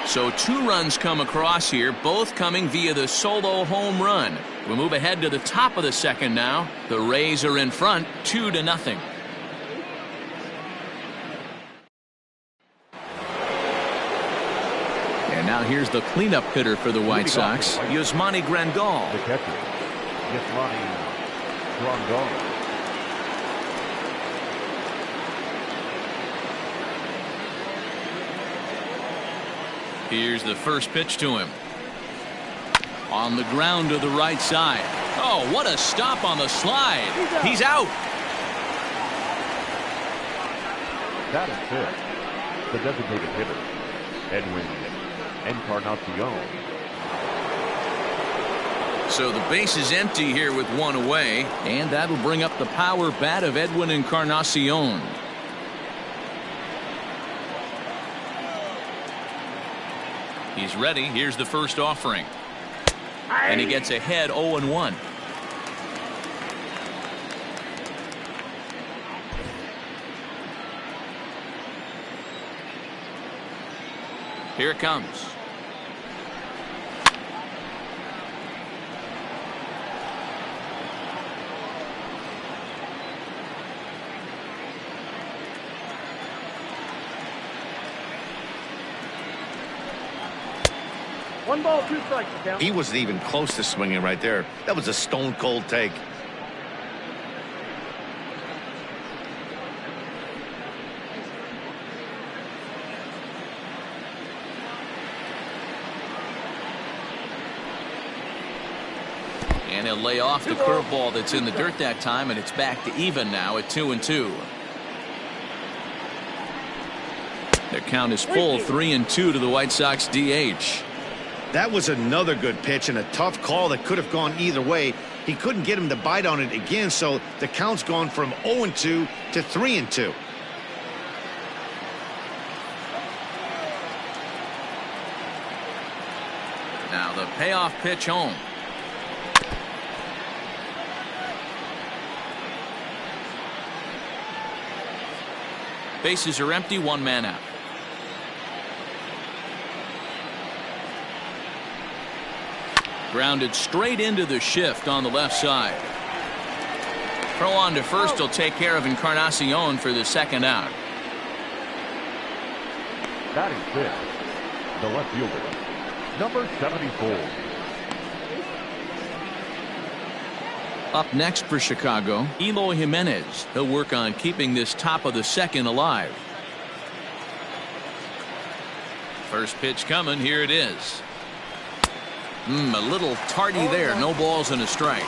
So 2 runs come across here, both coming via the solo home run. We move ahead to the top of the second now. The Rays are in front, 2-0. And now here's the cleanup hitter for the White Sox, Yasmani Grandal. The catcher, Yasmani Grandal. Here's the first pitch to him. On the ground to the right side. Oh, what a stop on the slide. He's out. That is it. The designated hitter, Edwin Encarnacion. So the base is empty here with 1 away, and that'll bring up the power bat of Edwin Encarnacion. He's ready. Here's the first offering. And he gets ahead 0-1. Here it comes. One ball, 2 strikes. Down. He wasn't even close to swinging right there. That was a stone cold take. And he'll lay off the curveball that's in the dirt that time, and it's back to even now at 2-2. Their count is full, 3-2 to the White Sox DH. That was another good pitch and a tough call that could have gone either way. He couldn't get him to bite on it again, so the count's gone from 0-2 to 3-2. Now the payoff pitch home. Bases are empty, 1 man out. Grounded straight into the shift on the left side. Throw on to first will take care of Encarnacion for the second out. Batting 6, the left fielder, number 74. Up next for Chicago, Eloy Jimenez. He'll work on keeping this top of the second alive. First pitch coming. Here it is. A little tardy there. No balls and a strike.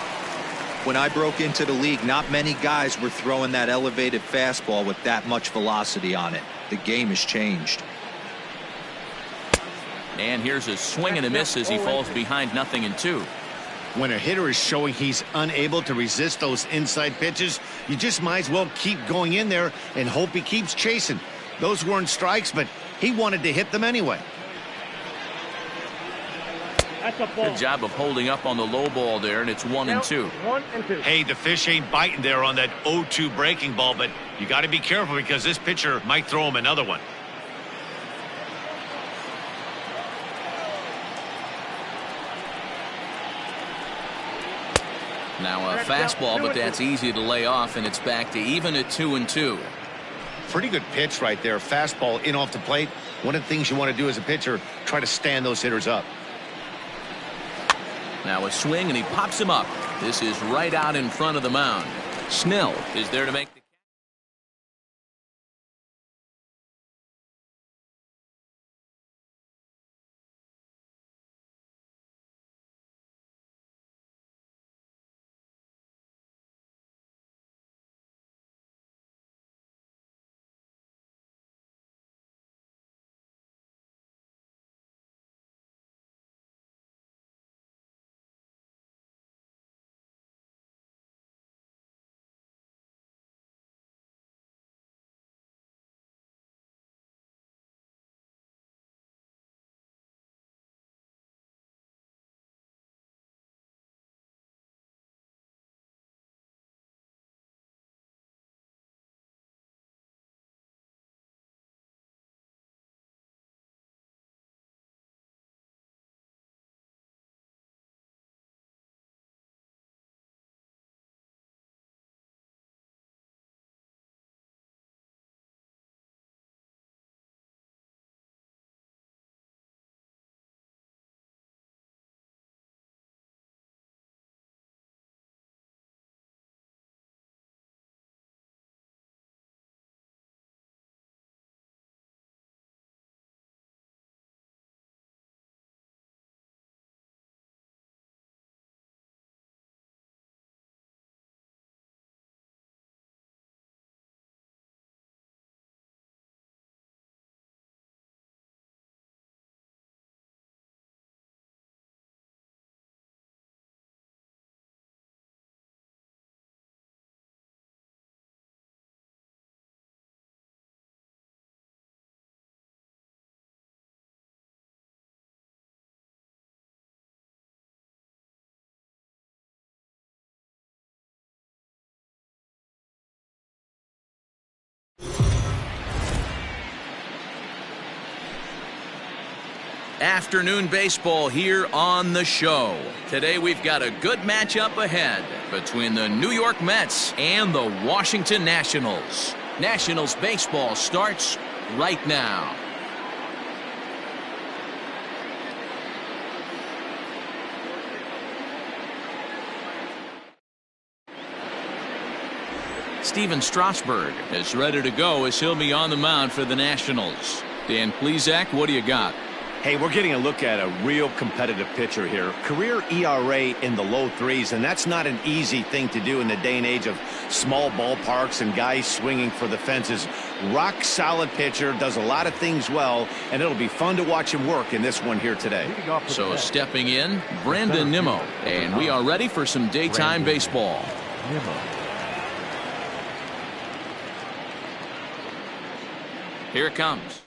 When I broke into the league, not many guys were throwing that elevated fastball with that much velocity on it. The game has changed. And here's a swing and a miss as he falls behind 0-2. When a hitter is showing he's unable to resist those inside pitches, you just might as well keep going in there and hope he keeps chasing. Those weren't strikes, but he wanted to hit them anyway. That's a ball. Good job of holding up on the low ball there, and it's 1-2. 1-2. Hey, the fish ain't biting there on that 0-2 breaking ball, but you got to be careful because this pitcher might throw him another one. Now a fastball, but that's easy to lay off, and it's back to even at 2-2. Pretty good pitch right there. Fastball in off the plate. One of the things you want to do as a pitcher, try to stand those hitters up. Now a swing, and he pops him up. This is right out in front of the mound. Snell is there to make the Afternoon baseball here on the show. Today we've got a good matchup ahead between the New York Mets and the Washington Nationals. Nationals baseball starts right now. Steven Strasburg is ready to go as he'll be on the mound for the Nationals. Dan Plesac, what do you got? Hey, we're getting a look at a real competitive pitcher here. Career ERA in the low threes, and that's not an easy thing to do in the day and age of small ballparks and guys swinging for the fences. Rock solid pitcher, does a lot of things well, and it'll be fun to watch him work in this one here today. So stepping in, Brandon Nimmo, and we are ready for some daytime baseball. Here it comes.